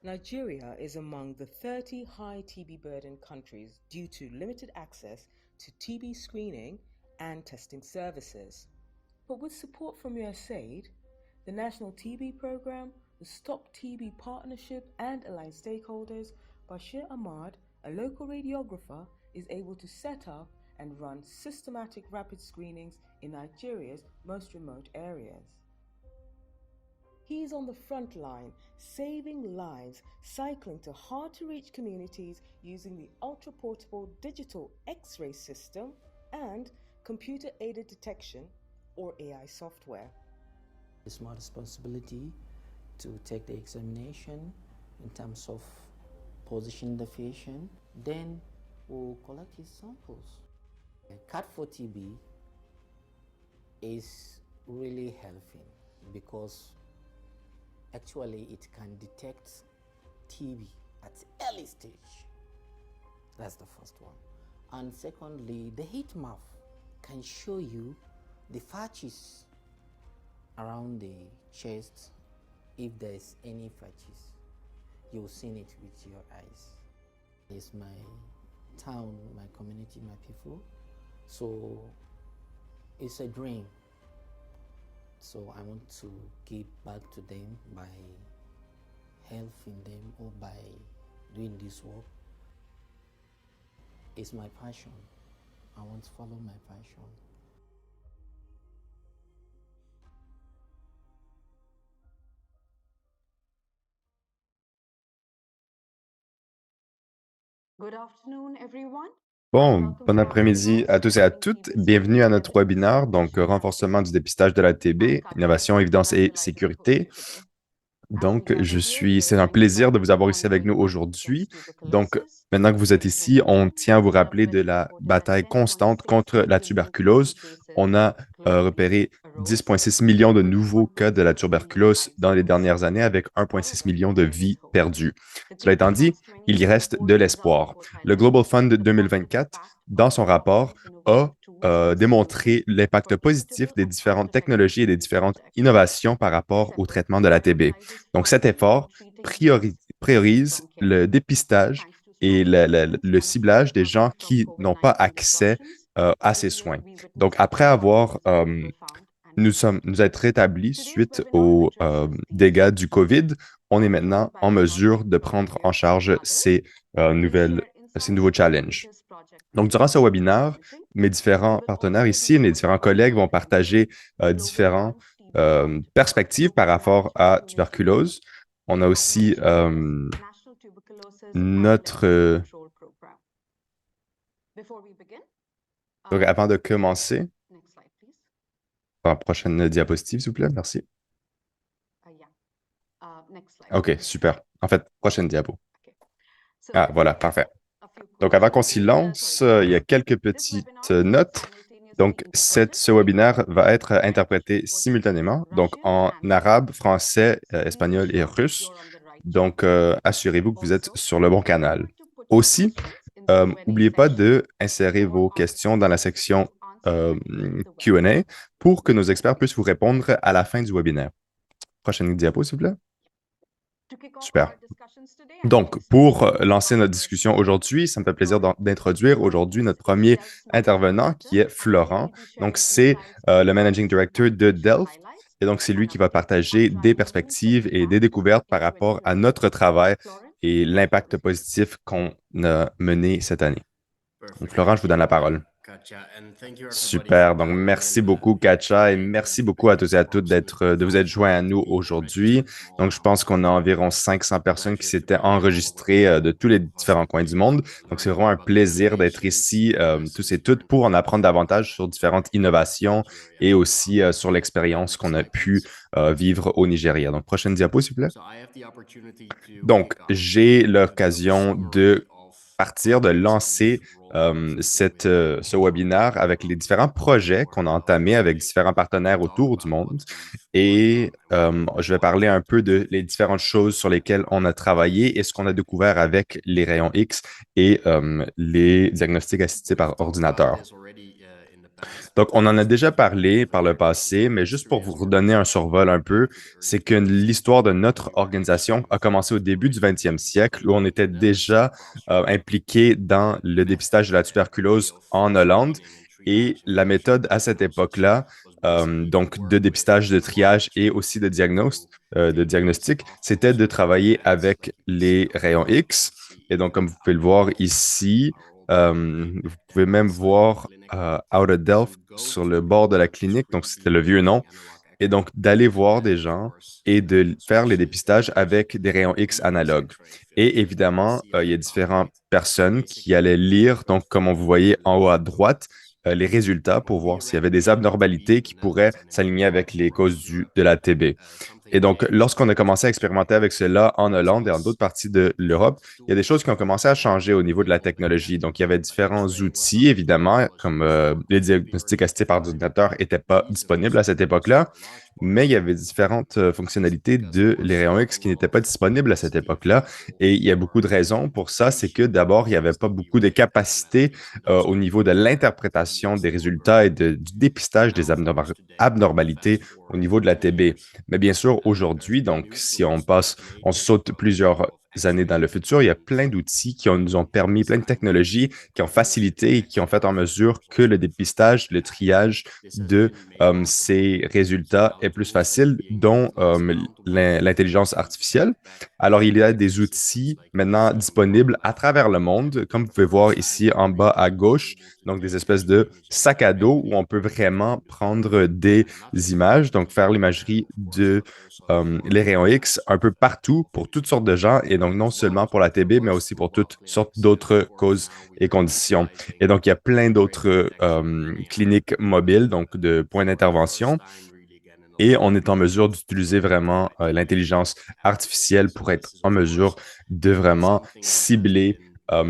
Nigeria is among the 30 high TB burden countries due to limited access to TB screening and testing services. But with support from USAID, the National TB Program, the Stop TB Partnership, and aligned stakeholders, Bashir Ahmad, a local radiographer, is able to set up and run systematic rapid screenings in Nigeria's most remote areas. He is on the front line, saving lives, cycling to hard-to-reach communities using the ultra-portable digital X-ray system and computer-aided detection, or AI software. It's my responsibility to take the examination in terms of position the patient. Then we'll collect his samples. CAT4TB is really helping because actually it can detect TB at early stage. That's the first one. And secondly, the heat map can show you the patches around the chest. If there's any patches, you'll see it with your eyes. It's my town, my community, my people. So it's a dream. So I want to give back to them by helping them or by doing this work. It's my passion. I want to follow my passion. Good afternoon, everyone. Bon après-midi à tous et à toutes. Bienvenue à notre webinaire, donc renforcement du dépistage de la TB, innovation, évidence et sécurité. Donc, c'est un plaisir de vous avoir ici avec nous aujourd'hui. Donc, maintenant que vous êtes ici, on tient à vous rappeler de la bataille constante contre la tuberculose. On a repéré 10,6 millions de nouveaux cas de la tuberculose dans les dernières années avec 1,6 million de vies perdues. Cela étant dit, il y reste de l'espoir. Le Global Fund 2024, dans son rapport, a démontré l'impact positif des différentes technologies et des différentes innovations par rapport au traitement de la TB. Donc, cet effort priorise le dépistage et le ciblage des gens qui n'ont pas accès à ces soins. Donc, après avoir nous être rétablis suite aux dégâts du COVID, on est maintenant en mesure de prendre en charge ces nouveaux challenges. Donc, durant ce webinaire, mes différents partenaires ici, mes différents collègues vont partager différentes perspectives par rapport à tuberculose. On a aussi notre... Donc, avant de commencer, prochaine diapositive, s'il vous plaît, merci. OK, super. En fait, prochaine diapo. Ah, voilà, parfait. Donc, avant qu'on s'y lance, il y a quelques petites notes. Donc, ce webinaire va être interprété simultanément, donc en arabe, français, espagnol et russe. Donc, assurez-vous que vous êtes sur le bon canal. Aussi, n'oubliez pas d'insérer vos questions dans la section Q&A pour que nos experts puissent vous répondre à la fin du webinaire. Prochaine diapo, s'il vous plaît. Super. Donc, pour lancer notre discussion aujourd'hui, ça me fait plaisir d'introduire aujourd'hui notre premier intervenant qui est Florent. Donc, c'est le Managing Director de Delft. Et donc, c'est lui qui va partager des perspectives et des découvertes par rapport à notre travail et l'impact positif qu'on a mené cette année. Donc, Florent, je vous donne la parole. Super. Donc, merci beaucoup, Katja, et merci beaucoup à tous et à toutes de vous être joints à nous aujourd'hui. Donc, je pense qu'on a environ 500 personnes qui s'étaient enregistrées de tous les différents coins du monde. Donc, c'est vraiment un plaisir d'être ici, tous et toutes, pour en apprendre davantage sur différentes innovations et aussi sur l'expérience qu'on a pu vivre au Nigeria. Donc, prochaine diapo, s'il vous plaît. Donc, j'ai l'occasion de partir, de lancer ce webinaire avec les différents projets qu'on a entamés avec différents partenaires autour du monde. Et je vais parler un peu de les différentes choses sur lesquelles on a travaillé et ce qu'on a découvert avec les rayons X et les diagnostics assistés par ordinateur. Donc, on en a déjà parlé par le passé, mais juste pour vous redonner un survol un peu, c'est que l'histoire de notre organisation a commencé au début du 20e siècle, où on était déjà impliqué dans le dépistage de la tuberculose en Hollande. Et la méthode à cette époque-là, donc de dépistage, de triage et aussi de diagnostic, c'était de travailler avec les rayons X. Et donc, comme vous pouvez le voir ici, vous pouvez même voir Outer Delft sur le bord de la clinique, donc c'était le vieux nom, et donc d'aller voir des gens et de faire les dépistages avec des rayons X analogues. Et évidemment, il y a différentes personnes qui allaient lire, donc comme vous voyez en haut à droite, les résultats pour voir s'il y avait des abnormalités qui pourraient s'aligner avec les causes de la TB. Et donc, lorsqu'on a commencé à expérimenter avec cela en Hollande et en d'autres parties de l'Europe, il y a des choses qui ont commencé à changer au niveau de la technologie. Donc, il y avait différents outils, évidemment, comme les diagnostics assistés par ordinateur n'étaient pas disponibles à cette époque-là, mais il y avait différentes fonctionnalités de les rayons X qui n'étaient pas disponibles à cette époque-là. Et il y a beaucoup de raisons pour ça. C'est que d'abord, il n'y avait pas beaucoup de capacités au niveau de l'interprétation des résultats et du dépistage des abnormalités au niveau de la TB. Mais bien sûr, aujourd'hui, donc, si on saute plusieurs années dans le futur, il y a plein d'outils qui nous ont permis, plein de technologies qui ont facilité et qui ont fait en mesure que le dépistage, le triage de ces résultats est plus facile, dont l'intelligence artificielle. Alors, il y a des outils maintenant disponibles à travers le monde, comme vous pouvez voir ici en bas à gauche, donc des espèces de sacs à dos où on peut vraiment prendre des images, donc faire l'imagerie de les rayons X un peu partout pour toutes sortes de gens, et donc non seulement pour la TB, mais aussi pour toutes sortes d'autres causes et conditions. Et donc, il y a plein d'autres cliniques mobiles, donc de points d'intervention, et on est en mesure d'utiliser vraiment l'intelligence artificielle pour être en mesure de vraiment cibler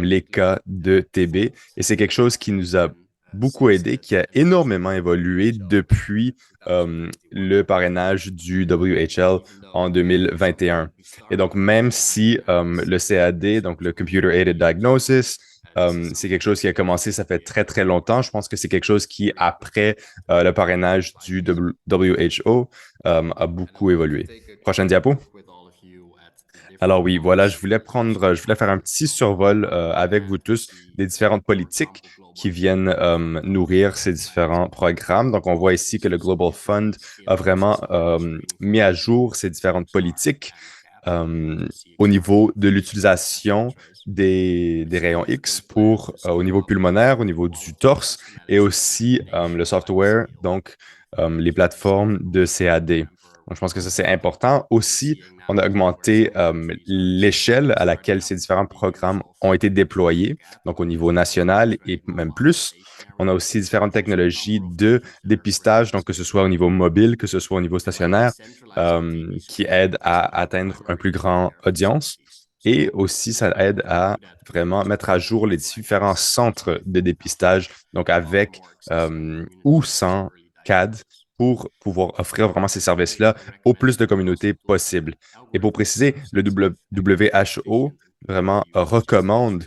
les cas de TB. Et c'est quelque chose qui nous a beaucoup aidé, qui a énormément évolué depuis le parrainage du WHL en 2021. Et donc, même si le CAD, donc le Computer Aided Diagnosis, c'est quelque chose qui a commencé, ça fait très, très longtemps. Je pense que c'est quelque chose qui, après le parrainage du WHO, a beaucoup évolué. Prochaine diapo. Alors oui, voilà, je voulais faire un petit survol avec vous tous des différentes politiques qui viennent nourrir ces différents programmes. Donc, on voit ici que le Global Fund a vraiment mis à jour ces différentes politiques au niveau de l'utilisation des rayons X pour au niveau pulmonaire, au niveau du torse et aussi le software, donc les plateformes de CAD. Donc, je pense que ça, c'est important. Aussi, on a augmenté l'échelle à laquelle ces différents programmes ont été déployés, donc au niveau national et même plus. On a aussi différentes technologies de dépistage, donc que ce soit au niveau mobile, que ce soit au niveau stationnaire, qui aident à atteindre un plus grand audience. Et aussi, ça aide à vraiment mettre à jour les différents centres de dépistage, donc avec ou sans CAD, pour pouvoir offrir vraiment ces services-là au plus de communautés possible. Et pour préciser, le WHO vraiment recommande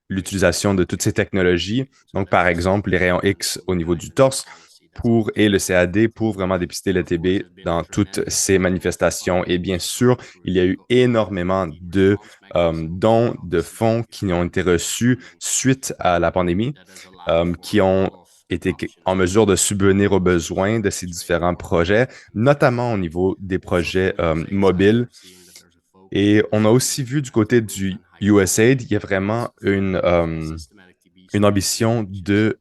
l'utilisation de toutes ces technologies. Donc, par exemple, les rayons X au niveau du torse et le CAD pour vraiment dépister le TB dans toutes ces manifestations. Et bien sûr, il y a eu énormément de dons de fonds qui ont été reçus suite à la pandémie, qui ont été en mesure de subvenir aux besoins de ces différents projets, notamment au niveau des projets mobiles. Et on a aussi vu du côté du USAID, il y a vraiment une ambition de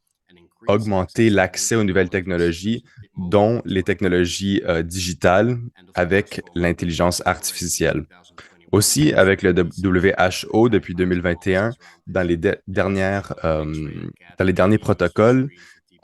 augmenter l'accès aux nouvelles technologies, dont les technologies digitales avec l'intelligence artificielle. Aussi, avec le WHO depuis 2021, dans les derniers protocoles,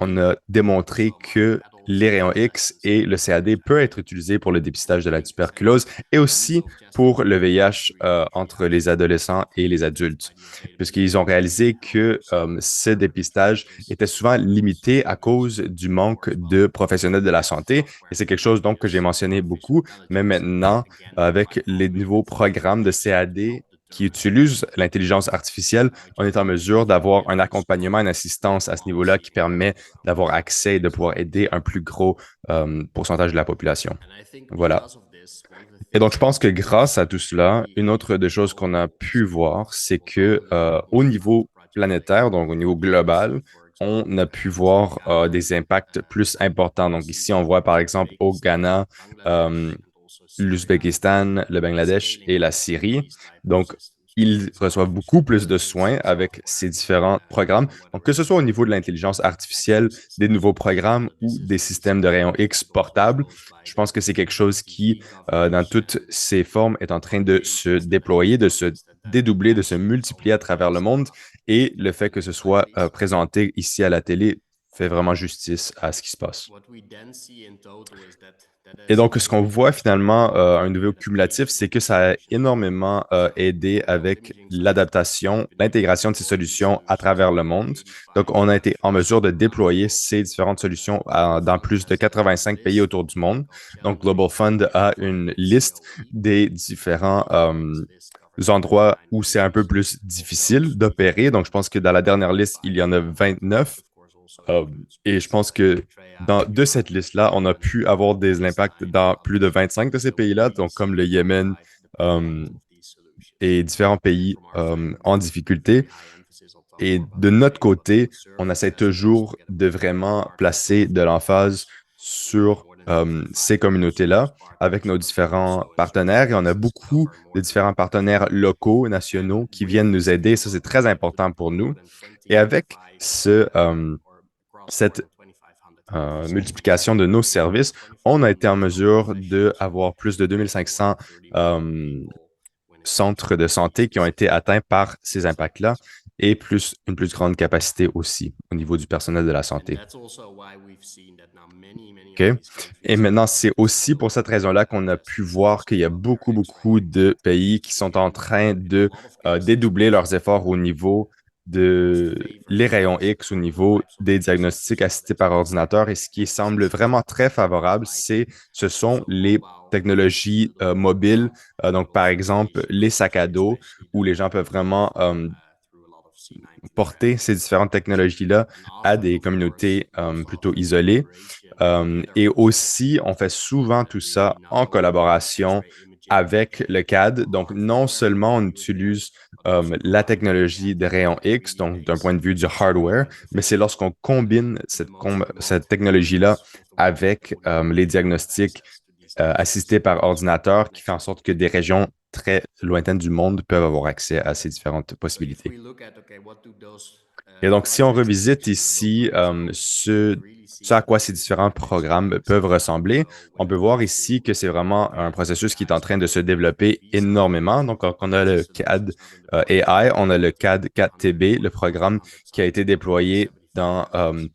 on a démontré que les rayons X et le CAD peuvent être utilisés pour le dépistage de la tuberculose et aussi pour le VIH entre les adolescents et les adultes, puisqu'ils ont réalisé que ce dépistage était souvent limité à cause du manque de professionnels de la santé. Et c'est quelque chose donc que j'ai mentionné beaucoup, mais maintenant, avec les nouveaux programmes de CAD qui utilisent l'intelligence artificielle, on est en mesure d'avoir un accompagnement, une assistance à ce niveau-là qui permet d'avoir accès et de pouvoir aider un plus gros pourcentage de la population. Voilà. Et donc, je pense que grâce à tout cela, une autre des choses qu'on a pu voir, c'est que au niveau planétaire, donc au niveau global, on a pu voir des impacts plus importants. Donc ici, on voit par exemple au Ghana, l'Ouzbékistan, le Bangladesh et la Syrie. Donc, ils reçoivent beaucoup plus de soins avec ces différents programmes. Donc, que ce soit au niveau de l'intelligence artificielle, des nouveaux programmes ou des systèmes de rayons X portables, je pense que c'est quelque chose qui, dans toutes ses formes, est en train de se déployer, de se dédoubler, de se multiplier à travers le monde. Et le fait que ce soit présenté ici à la télé fait vraiment justice à ce qui se passe. Et donc, ce qu'on voit finalement, un niveau cumulatif, c'est que ça a énormément aidé avec l'adaptation, l'intégration de ces solutions à travers le monde. Donc, on a été en mesure de déployer ces différentes solutions dans plus de 85 pays autour du monde. Donc, Global Fund a une liste des différents endroits où c'est un peu plus difficile d'opérer. Donc, je pense que dans la dernière liste, il y en a 29. Et je pense que de cette liste-là, on a pu avoir des impacts dans plus de 25 de ces pays-là, donc comme le Yémen et différents pays en difficulté. Et de notre côté, on essaie toujours de vraiment placer de l'emphase sur ces communautés-là avec nos différents partenaires. Et on a beaucoup de différents partenaires locaux, nationaux qui viennent nous aider. Ça, c'est très important pour nous. Et avec cette multiplication de nos services, on a été en mesure d'avoir plus de 2500 centres de santé qui ont été atteints par ces impacts-là et une plus grande capacité aussi au niveau du personnel de la santé. Okay. Et maintenant, c'est aussi pour cette raison-là qu'on a pu voir qu'il y a beaucoup de pays qui sont en train de dédoubler leurs efforts au niveau les rayons X, au niveau des diagnostics assistés par ordinateur. Et ce qui semble vraiment très favorable, ce sont les technologies mobiles. Donc, par exemple, les sacs à dos, où les gens peuvent vraiment porter ces différentes technologies-là à des communautés plutôt isolées. Et aussi, on fait souvent tout ça en collaboration avec le CAD. Donc, non seulement on utilise la technologie des rayons X, donc d'un point de vue du hardware, mais c'est lorsqu'on combine cette technologie-là avec les diagnostics assistés par ordinateur qui fait en sorte que des régions très lointaines du monde peuvent avoir accès à ces différentes possibilités. Et donc, si on revisite ici ce à quoi ces différents programmes peuvent ressembler, on peut voir ici que c'est vraiment un processus qui est en train de se développer énormément. Donc, on a le CAD AI, on a le CAD 4TB, le programme qui a été déployé dans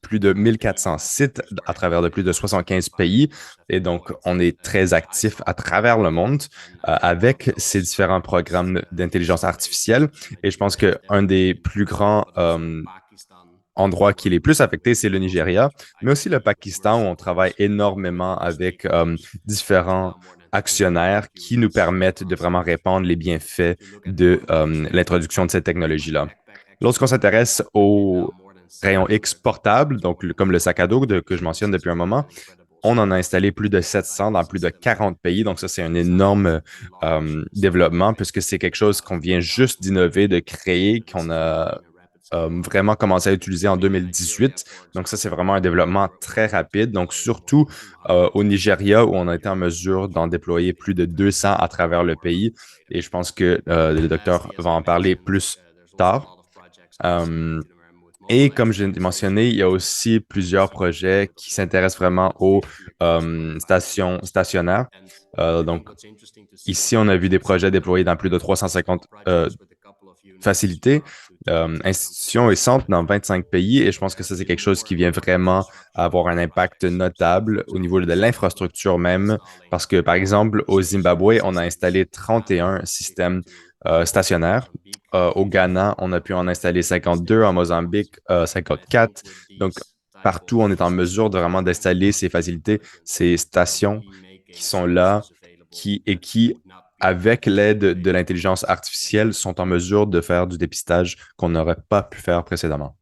plus de 1400 sites à travers de plus de 75 pays. Et donc, on est très actif à travers le monde avec ces différents programmes d'intelligence artificielle. Et je pense qu'un des plus grands endroits qui est les plus affectés, c'est le Nigeria, mais aussi le Pakistan, où on travaille énormément avec différents actionnaires qui nous permettent de vraiment répandre les bienfaits de l'introduction de cette technologie-là. Lorsqu'on s'intéresse aux rayons X portables, donc comme le sac à dos que je mentionne depuis un moment, on en a installé plus de 700 dans plus de 40 pays. Donc ça, c'est un énorme développement puisque c'est quelque chose qu'on vient juste d'innover, de créer, qu'on a vraiment commencé à utiliser en 2018. Donc ça, c'est vraiment un développement très rapide. Donc surtout au Nigeria, où on a été en mesure d'en déployer plus de 200 à travers le pays. Et je pense que le docteur va en parler plus tard. Et comme je l'ai mentionné, il y a aussi plusieurs projets qui s'intéressent vraiment aux stations stationnaires. Donc, ici, on a vu des projets déployés dans plus de 350 facilités, institutions et centres dans 25 pays. Et je pense que ça, c'est quelque chose qui vient vraiment avoir un impact notable au niveau de l'infrastructure même. Parce que, par exemple, au Zimbabwe, on a installé 31 systèmes stationnaires. Au Ghana, on a pu en installer 52, en Mozambique, 54. Donc, partout, on est en mesure de vraiment d'installer ces facilités, ces stations qui sont là, qui avec l'aide de l'intelligence artificielle, sont en mesure de faire du dépistage qu'on n'aurait pas pu faire précédemment.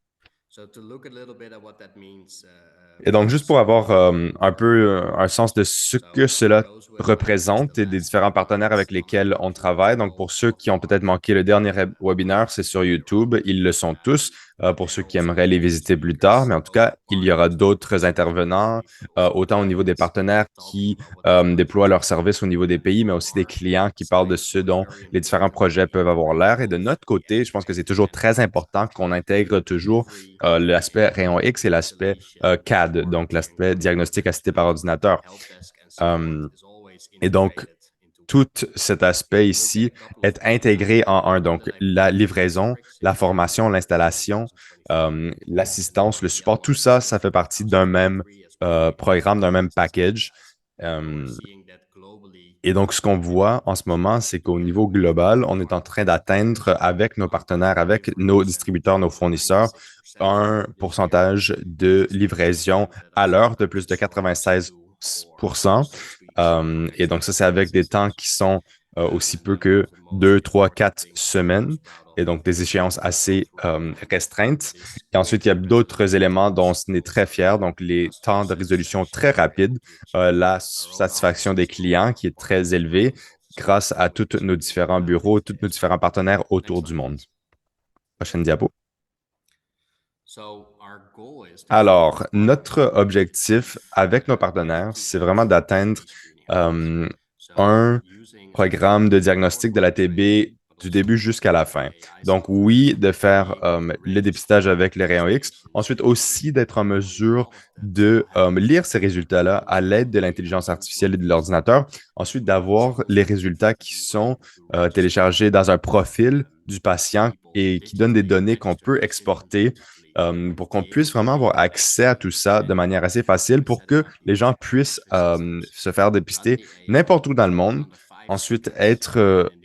Et donc, juste pour avoir un peu un sens de ce que cela représente et des différents partenaires avec lesquels on travaille. Donc, pour ceux qui ont peut-être manqué le dernier webinaire, c'est sur YouTube. Ils le sont tous. Pour ceux qui aimeraient les visiter plus tard. Mais en tout cas, il y aura d'autres intervenants, autant au niveau des partenaires qui déploient leurs services au niveau des pays, mais aussi des clients qui parlent de ce dont les différents projets peuvent avoir l'air. Et de notre côté, je pense que c'est toujours très important qu'on intègre toujours l'aspect rayon X et l'aspect CAD, donc l'aspect diagnostic assisté par ordinateur. Et donc, tout cet aspect ici est intégré en un. Donc, la livraison, la formation, l'installation, l'assistance, le support, tout ça, ça fait partie d'un même programme, d'un même package. Et donc, ce qu'on voit en ce moment, c'est qu'au niveau global, on est en train d'atteindre avec nos partenaires, avec nos distributeurs, nos fournisseurs, un pourcentage de livraison à l'heure de plus de 96%. Et donc, ça, c'est avec des temps qui sont aussi peu que 2, 3, 4 semaines. Et donc, des échéances assez restreintes. Et ensuite, il y a d'autres éléments dont on est très fier. Donc, les temps de résolution très rapides, la satisfaction des clients qui est très élevée grâce à tous nos différents bureaux, tous nos différents partenaires autour du monde. Prochaine diapo. Alors, notre objectif avec nos partenaires, c'est vraiment d'atteindre un programme de diagnostic de la TB du début jusqu'à la fin. Donc, oui, de faire le dépistage avec les rayons X. Ensuite, aussi d'être en mesure de lire ces résultats-là à l'aide de l'intelligence artificielle et de l'ordinateur. Ensuite, d'avoir les résultats qui sont téléchargés dans un profil du patient et qui donnent des données qu'on peut exporter pour qu'on puisse vraiment avoir accès à tout ça de manière assez facile pour que les gens puissent se faire dépister n'importe où dans le monde. Ensuite,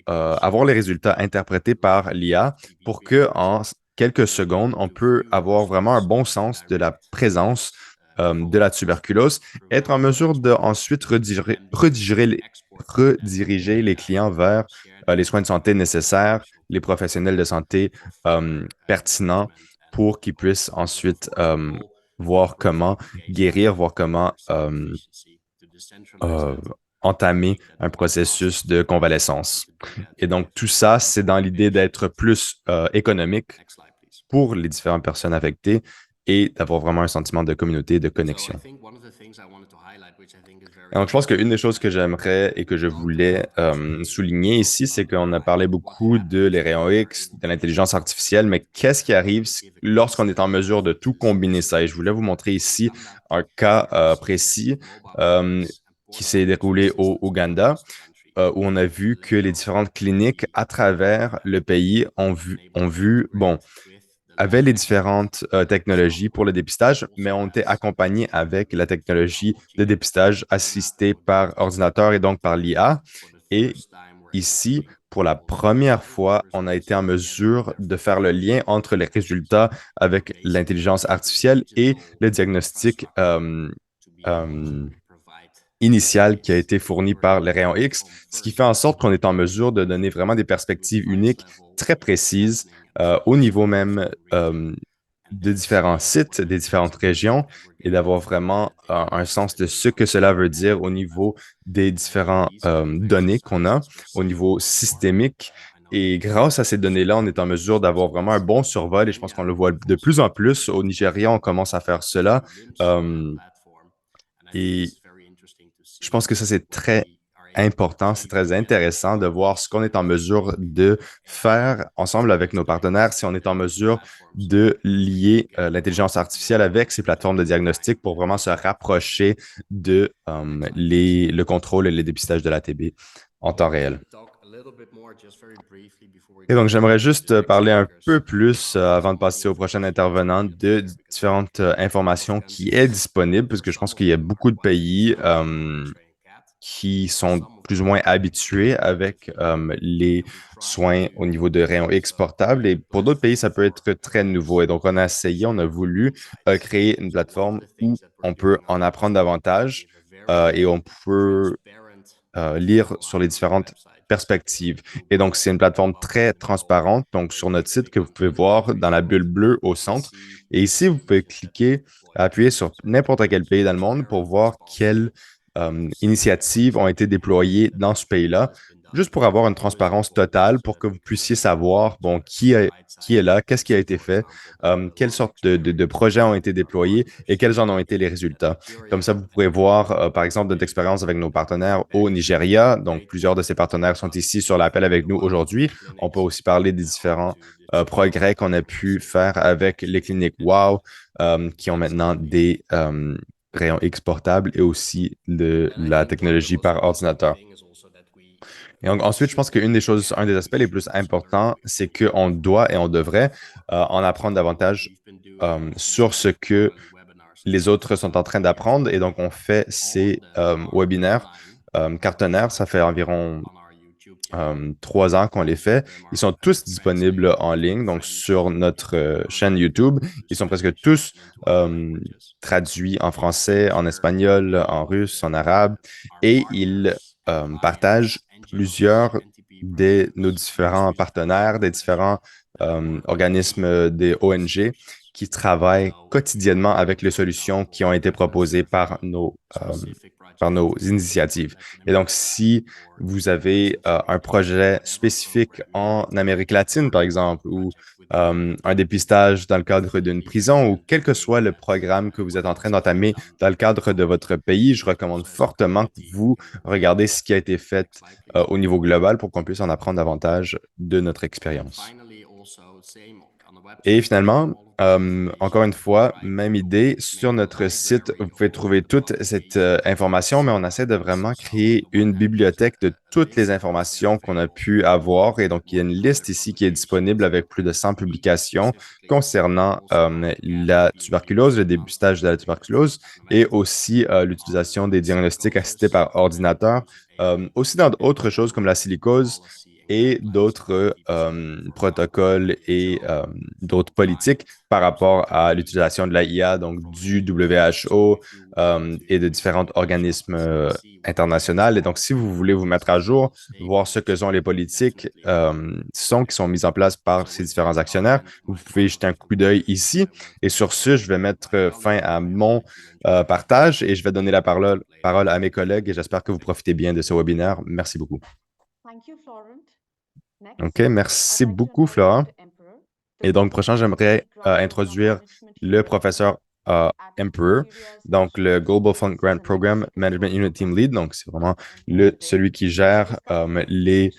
avoir les résultats interprétés par l'IA pour que en quelques secondes, on peut avoir vraiment un bon sens de la présence de la tuberculose, être en mesure de ensuite rediriger les clients vers les soins de santé nécessaires, les professionnels de santé pertinents pour qu'ils puissent ensuite voir comment guérir, voir comment entamer un processus de convalescence. Et donc, tout ça, c'est dans l'idée d'être plus économique pour les différentes personnes affectées et d'avoir vraiment un sentiment de communauté, de connexion. Et donc, je pense qu'une des choses que j'aimerais et que je voulais souligner ici, c'est qu'on a parlé beaucoup de les rayons X, de l'intelligence artificielle, mais qu'est-ce qui arrive lorsqu'on est en mesure de tout combiner ça? Et je voulais vous montrer ici un cas précis qui s'est déroulé au Ouganda, où on a vu que les différentes cliniques à travers le pays avaient les différentes technologies pour le dépistage, mais ont été accompagnées avec la technologie de dépistage assistée par ordinateur et donc par l'IA. Et ici, pour la première fois, on a été en mesure de faire le lien entre les résultats avec l'intelligence artificielle et le diagnostic initial qui a été fourni par les rayons X, ce qui fait en sorte qu'on est en mesure de donner vraiment des perspectives uniques, très précises, au niveau même de différents sites, des différentes régions, et d'avoir vraiment un sens de ce que cela veut dire au niveau des différentes données qu'on a, au niveau systémique. Et grâce à ces données-là, on est en mesure d'avoir vraiment un bon survol, et je pense qu'on le voit de plus en plus. Au Nigeria, on commence à faire cela. Et je pense que ça, c'est très important, c'est très intéressant de voir ce qu'on est en mesure de faire ensemble avec nos partenaires, si on est en mesure de lier l'intelligence artificielle avec ces plateformes de diagnostic pour vraiment se rapprocher de le contrôle et le dépistage de la TB en temps réel. Et donc, j'aimerais juste parler un peu plus, avant de passer au prochain intervenant, de différentes informations qui est disponible, parce que je pense qu'il y a beaucoup de pays qui sont plus ou moins habitués avec les soins au niveau de rayons X portables. Et pour d'autres pays, ça peut être très nouveau. Et donc, on a voulu créer une plateforme où on peut en apprendre davantage et on peut lire sur les différentes perspectives. Et donc, c'est une plateforme très transparente, donc sur notre site que vous pouvez voir dans la bulle bleue au centre. Et ici, vous pouvez cliquer, appuyer sur n'importe quel pays dans le monde pour voir quelles initiatives ont été déployées dans ce pays-là, juste pour avoir une transparence totale, pour que vous puissiez savoir, bon, qui est là, qu'est-ce qui a été fait, quelles sortes de projets ont été déployés et quels en ont été les résultats. Comme ça, vous pourrez voir, par exemple, notre expérience avec nos partenaires au Nigeria. Donc, plusieurs de ces partenaires sont ici sur l'appel avec nous aujourd'hui. On peut aussi parler des différents progrès qu'on a pu faire avec les cliniques WOW, qui ont maintenant des rayons X portables et aussi de la technologie par ordinateur. Et ensuite, je pense qu'une des choses, un des aspects les plus importants, c'est qu'on doit et on devrait en apprendre davantage sur ce que les autres sont en train d'apprendre. Et donc, on fait ces webinaires cartonnaires. Ça fait environ 3 ans qu'on les fait. Ils sont tous disponibles en ligne, donc sur notre chaîne YouTube. Ils sont presque tous traduits en français, en espagnol, en russe, en arabe. Et ils partagent plusieurs de nos différents partenaires, des différents organismes des ONG qui travaillent quotidiennement avec les solutions qui ont été proposées par nos initiatives. Et donc, si vous avez un projet spécifique en Amérique latine, par exemple, ou un dépistage dans le cadre d'une prison, ou quel que soit le programme que vous êtes en train d'entamer dans le cadre de votre pays, je recommande fortement que vous regardez ce qui a été fait au niveau global pour qu'on puisse en apprendre davantage de notre expérience. Et finalement, encore une fois, même idée, sur notre site, vous pouvez trouver toute cette information, mais on essaie de vraiment créer une bibliothèque de toutes les informations qu'on a pu avoir. Et donc, il y a une liste ici qui est disponible avec plus de 100 publications concernant la tuberculose, le dépistage de la tuberculose et aussi l'utilisation des diagnostics assistés par ordinateur. Aussi dans d'autres choses comme la silicose, et d'autres protocoles et d'autres politiques par rapport à l'utilisation de l'AIA, donc du WHO et de différents organismes internationaux. Et donc, si vous voulez vous mettre à jour, voir ce que sont les politiques qui sont mises en place par ces différents actionnaires, vous pouvez jeter un coup d'œil ici. Et sur ce, je vais mettre fin à mon partage et je vais donner la parole à mes collègues et j'espère que vous profitez bien de ce webinaire. Merci beaucoup. OK, merci beaucoup, Florent. Et donc, prochain, j'aimerais introduire le professeur Emperor, donc le Global Fund Grant Program Management Unit Team Lead. Donc, c'est vraiment celui qui gère les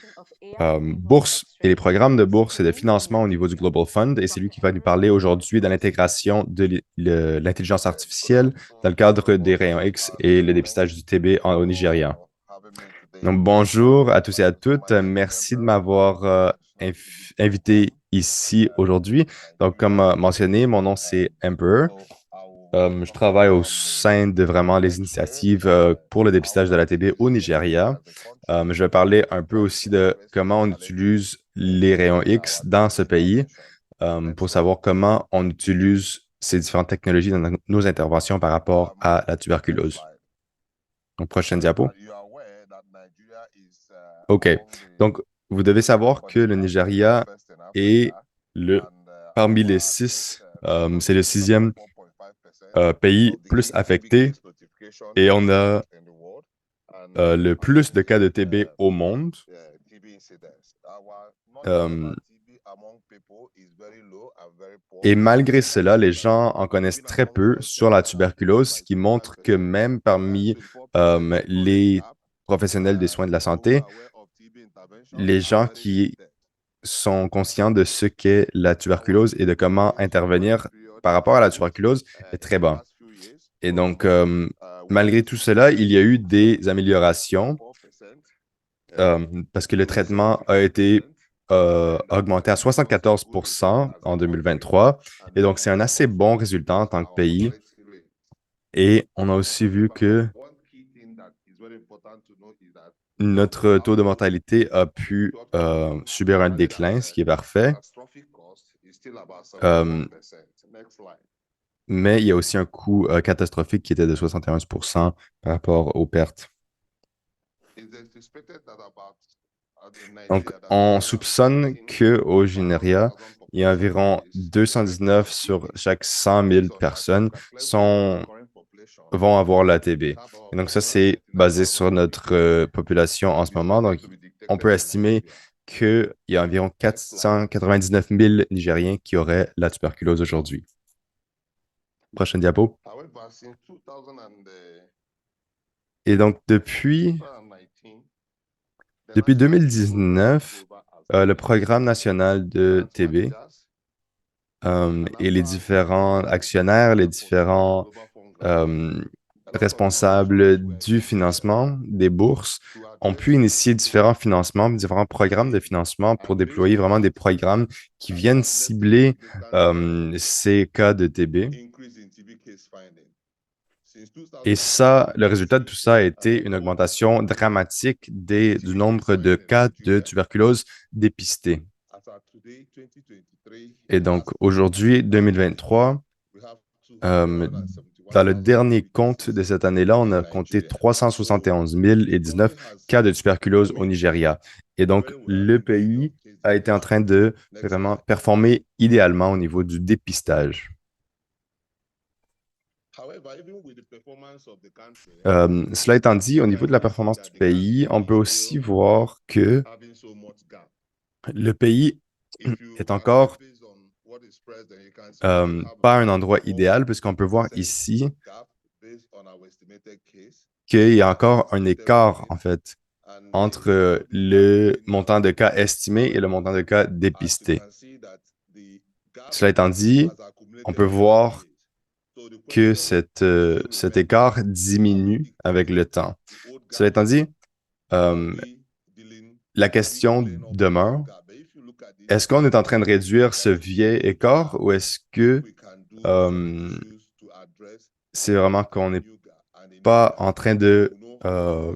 bourses et les programmes de bourse et de financement au niveau du Global Fund. Et c'est lui qui va nous parler aujourd'hui de l'intégration de l'intelligence artificielle dans le cadre des rayons X et le dépistage du TB au Nigeria. Donc, bonjour à tous et à toutes. Merci de m'avoir invité ici aujourd'hui. Donc, comme mentionné, mon nom, c'est Emperor. Je travaille au sein de vraiment les initiatives pour le dépistage de la TB au Nigeria. Je vais parler un peu aussi de comment on utilise les rayons X dans ce pays pour savoir comment on utilise ces différentes technologies dans nos interventions par rapport à la tuberculose. Donc, prochaine diapo. OK. Donc, vous devez savoir que le Nigeria est parmi les 6, c'est le 6e pays plus affecté et on a le plus de cas de TB au monde. Et malgré cela, les gens en connaissent très peu sur la tuberculose, ce qui montre que même parmi les professionnels des soins de la santé, les gens qui sont conscients de ce qu'est la tuberculose et de comment intervenir par rapport à la tuberculose est très bas. Et donc, malgré tout cela, il y a eu des améliorations parce que le traitement a été augmenté à 74% en 2023. Et donc, c'est un assez bon résultat en tant que pays. Et on a aussi vu que notre taux de mortalité a pu subir un déclin, ce qui est parfait. Mais il y a aussi un coût catastrophique qui était de 71% par rapport aux pertes. Donc, on soupçonne qu'au Nigeria, il y a environ 219 sur chaque 100 000 personnes vont avoir la TB. Et donc, ça, c'est basé sur notre population en ce moment. Donc, on peut estimer qu'il y a environ 499 000 Nigériens qui auraient la tuberculose aujourd'hui. Prochaine diapo. Et donc, depuis 2019, le programme national de TB et les différents actionnaires, les différents responsables du financement des bourses ont pu initier différents financements, différents programmes de financement pour déployer vraiment des programmes qui viennent cibler ces cas de TB. Et ça, le résultat de tout ça a été une augmentation dramatique du nombre de cas de tuberculose dépistés. Et donc, aujourd'hui, 2023, dans le dernier compte de cette année-là, on a compté 371 019 cas de tuberculose au Nigeria. Et donc, le pays a été en train de vraiment performer idéalement au niveau du dépistage. Cela étant dit, au niveau de la performance du pays, on peut aussi voir que le pays est encore pas un endroit idéal, puisqu'on peut voir ici qu'il y a encore un écart, en fait, entre le montant de cas estimé et le montant de cas dépisté. Cela étant dit, on peut voir que cet écart diminue avec le temps. Cela étant dit, la question demeure, est-ce qu'on est en train de réduire ce vieil écart ou est-ce que c'est vraiment qu'on n'est pas en train de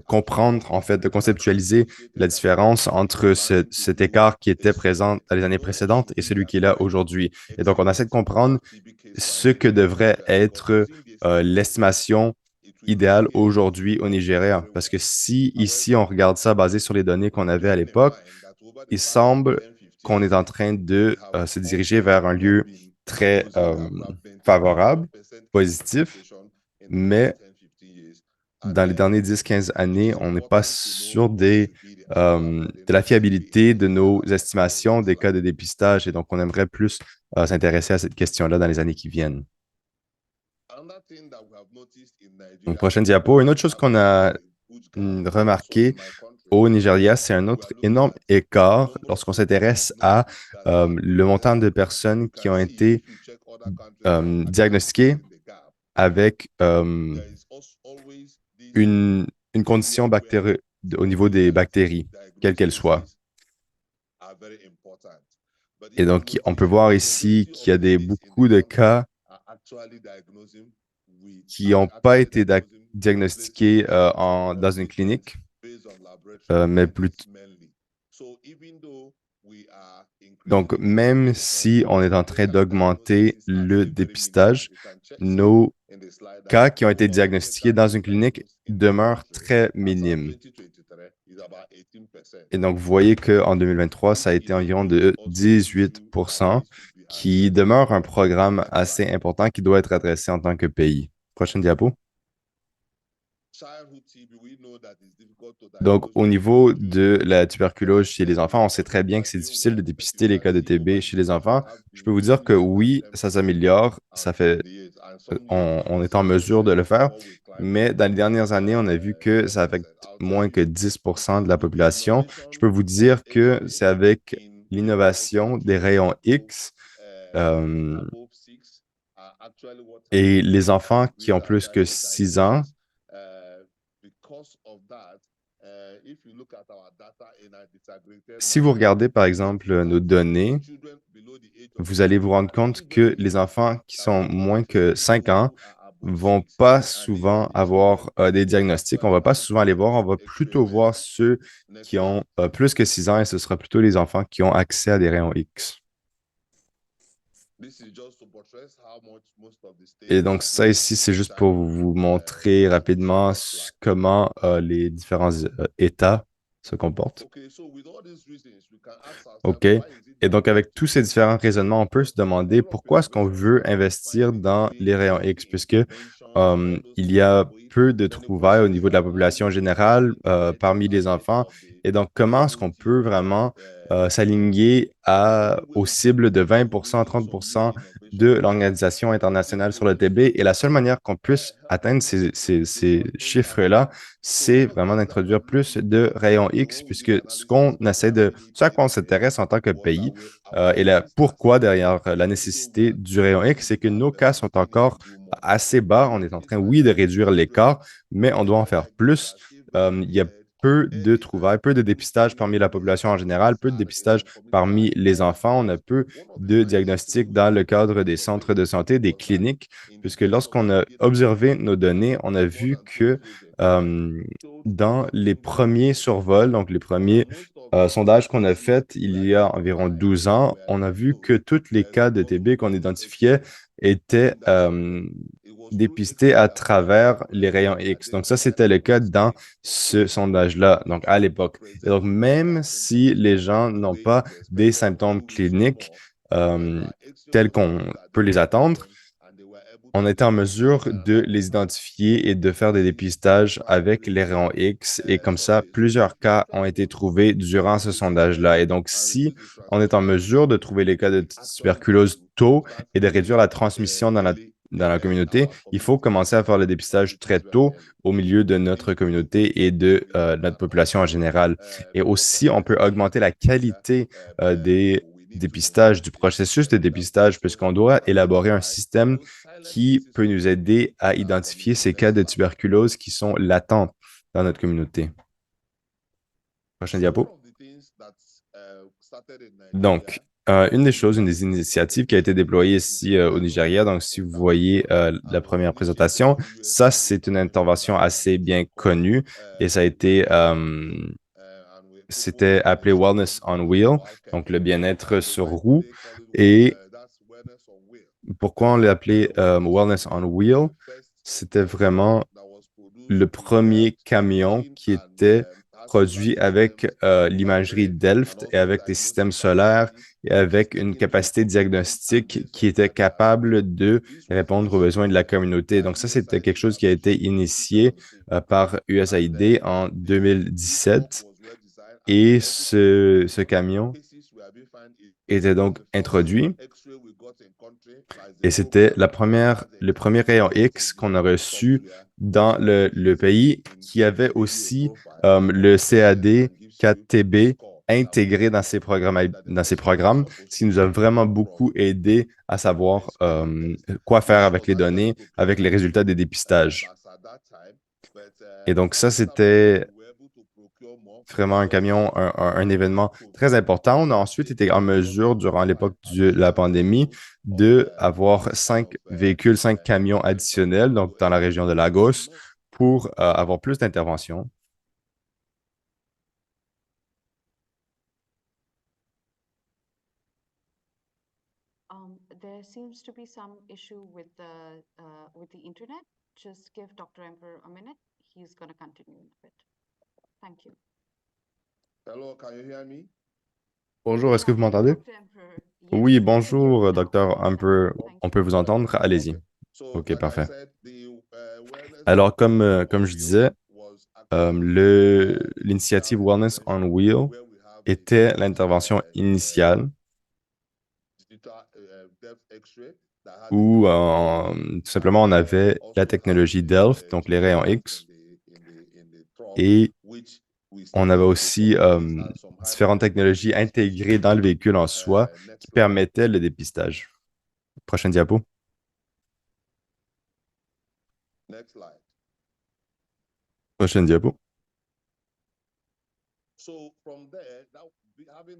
comprendre, en fait, de conceptualiser la différence entre cet écart qui était présent dans les années précédentes et celui qui est là aujourd'hui. Et donc, on essaie de comprendre ce que devrait être l'estimation idéale aujourd'hui au Nigeria. Parce que si ici, on regarde ça basé sur les données qu'on avait à l'époque, il semble qu'on est en train de se diriger vers un lieu très favorable, positif, mais dans les dernières 10-15 années, on n'est pas sûr de la fiabilité de nos estimations des cas de dépistage et donc on aimerait plus s'intéresser à cette question-là dans les années qui viennent. Donc, prochaine diapo. Une autre chose qu'on a remarqué au Nigeria, c'est un autre énorme écart lorsqu'on s'intéresse à le montant de personnes qui ont été diagnostiquées avec une condition au niveau des bactéries, quelle qu'elle soit. Et donc, on peut voir ici qu'il y a beaucoup de cas qui n'ont pas été diagnostiqués dans une clinique, mais plutôt. Donc, même si on est en train d'augmenter le dépistage, nos cas qui ont été diagnostiqués dans une clinique demeurent très minimes. Et donc, vous voyez qu'en 2023, ça a été environ de 18%, qui demeure un programme assez important qui doit être adressé en tant que pays. Prochaine diapo. Donc, au niveau de la tuberculose chez les enfants, on sait très bien que c'est difficile de dépister les cas de TB chez les enfants. Je peux vous dire que oui, ça s'améliore, on est en mesure de le faire, mais dans les dernières années, on a vu que ça affecte moins que 10% de la population. Je peux vous dire que c'est avec l'innovation des rayons X et les enfants qui ont plus que 6 ans. Si vous regardez, par exemple, nos données, vous allez vous rendre compte que les enfants qui sont moins que 5 ans vont pas souvent avoir des diagnostics. On va pas souvent les voir. On va plutôt voir ceux qui ont plus que 6 ans et ce sera plutôt les enfants qui ont accès à des rayons X. Et donc ça ici, c'est juste pour vous montrer rapidement comment les différents États se comportent. OK. Et donc, avec tous ces différents raisonnements, on peut se demander pourquoi est-ce qu'on veut investir dans les rayons X, puisque il y a peu de trouvailles au niveau de la population générale parmi les enfants. Et donc, comment est-ce qu'on peut vraiment s'aligner aux cibles de 20%, 30% de l'Organisation internationale sur le TB? Et la seule manière qu'on puisse atteindre ces chiffres-là, c'est vraiment d'introduire plus de rayons X, puisque ce à quoi on s'intéresse en tant que pays, et pourquoi derrière la nécessité du rayon X, c'est que nos cas sont encore assez bas. On est en train, oui, de réduire l'écart, mais on doit en faire plus. Il y a peu de trouvailles, peu de dépistage parmi la population en général, peu de dépistage parmi les enfants. On a peu de diagnostics dans le cadre des centres de santé, des cliniques, puisque lorsqu'on a observé nos données, on a vu que dans les premiers survols, donc les premiers sondages qu'on a faits il y a environ 12 ans, on a vu que tous les cas de TB qu'on identifiait étaient dépistés à travers les rayons X. Donc ça, c'était le cas dans ce sondage-là, donc à l'époque. Et donc, même si les gens n'ont pas des symptômes cliniques tels qu'on peut les attendre, on était en mesure de les identifier et de faire des dépistages avec les rayons X. Et comme ça, plusieurs cas ont été trouvés durant ce sondage-là. Et donc, si on est en mesure de trouver les cas de tuberculose tôt et de réduire la transmission dans la communauté, il faut commencer à faire le dépistage très tôt au milieu de notre communauté et de notre population en général. Et aussi, on peut augmenter la qualité des dépistages, du processus de dépistage, puisqu'on doit élaborer un système qui peut nous aider à identifier ces cas de tuberculose qui sont latents dans notre communauté. Prochaine diapo. Donc, une des initiatives qui a été déployée ici au Nigeria, donc si vous voyez la première présentation, ça, c'est une intervention assez bien connue et c'était appelé Wellness on Wheel, donc le bien-être sur roue. Et pourquoi on l'a appelé Wellness on Wheel? C'était vraiment le premier camion qui était produit avec l'imagerie Delft et avec des systèmes solaires et avec une capacité diagnostique qui était capable de répondre aux besoins de la communauté. Donc ça, c'était quelque chose qui a été initié par USAID en 2017 et ce camion était donc introduit. Et c'était le premier rayon X qu'on a reçu dans le pays qui avait aussi le CAD 4TB intégré dans ses programmes, ce qui nous a vraiment beaucoup aidé à savoir quoi faire avec les données, avec les résultats des dépistages. Et donc ça, c'était vraiment un camion, un événement très important. On a ensuite été en mesure, durant l'époque de la pandémie, d'avoir 5 véhicules, 5 camions additionnels, donc dans la région de Lagos, pour avoir plus d'interventions. There seems to be some issue with the internet. Just give Dr. Emperor a minute. He's going to continue in a bit. Thank you. Hello, can you hear me? Bonjour, est-ce que vous m'entendez? Oui, bonjour, docteur Emperor. On peut vous entendre? Allez-y. OK, parfait. Alors, comme je disais, l'initiative Wellness on Wheel était l'intervention initiale où tout simplement on avait la technologie Delft, donc les rayons X, et on avait aussi différentes technologies intégrées dans le véhicule en soi qui permettaient le dépistage. Prochaine diapo. Prochaine diapo.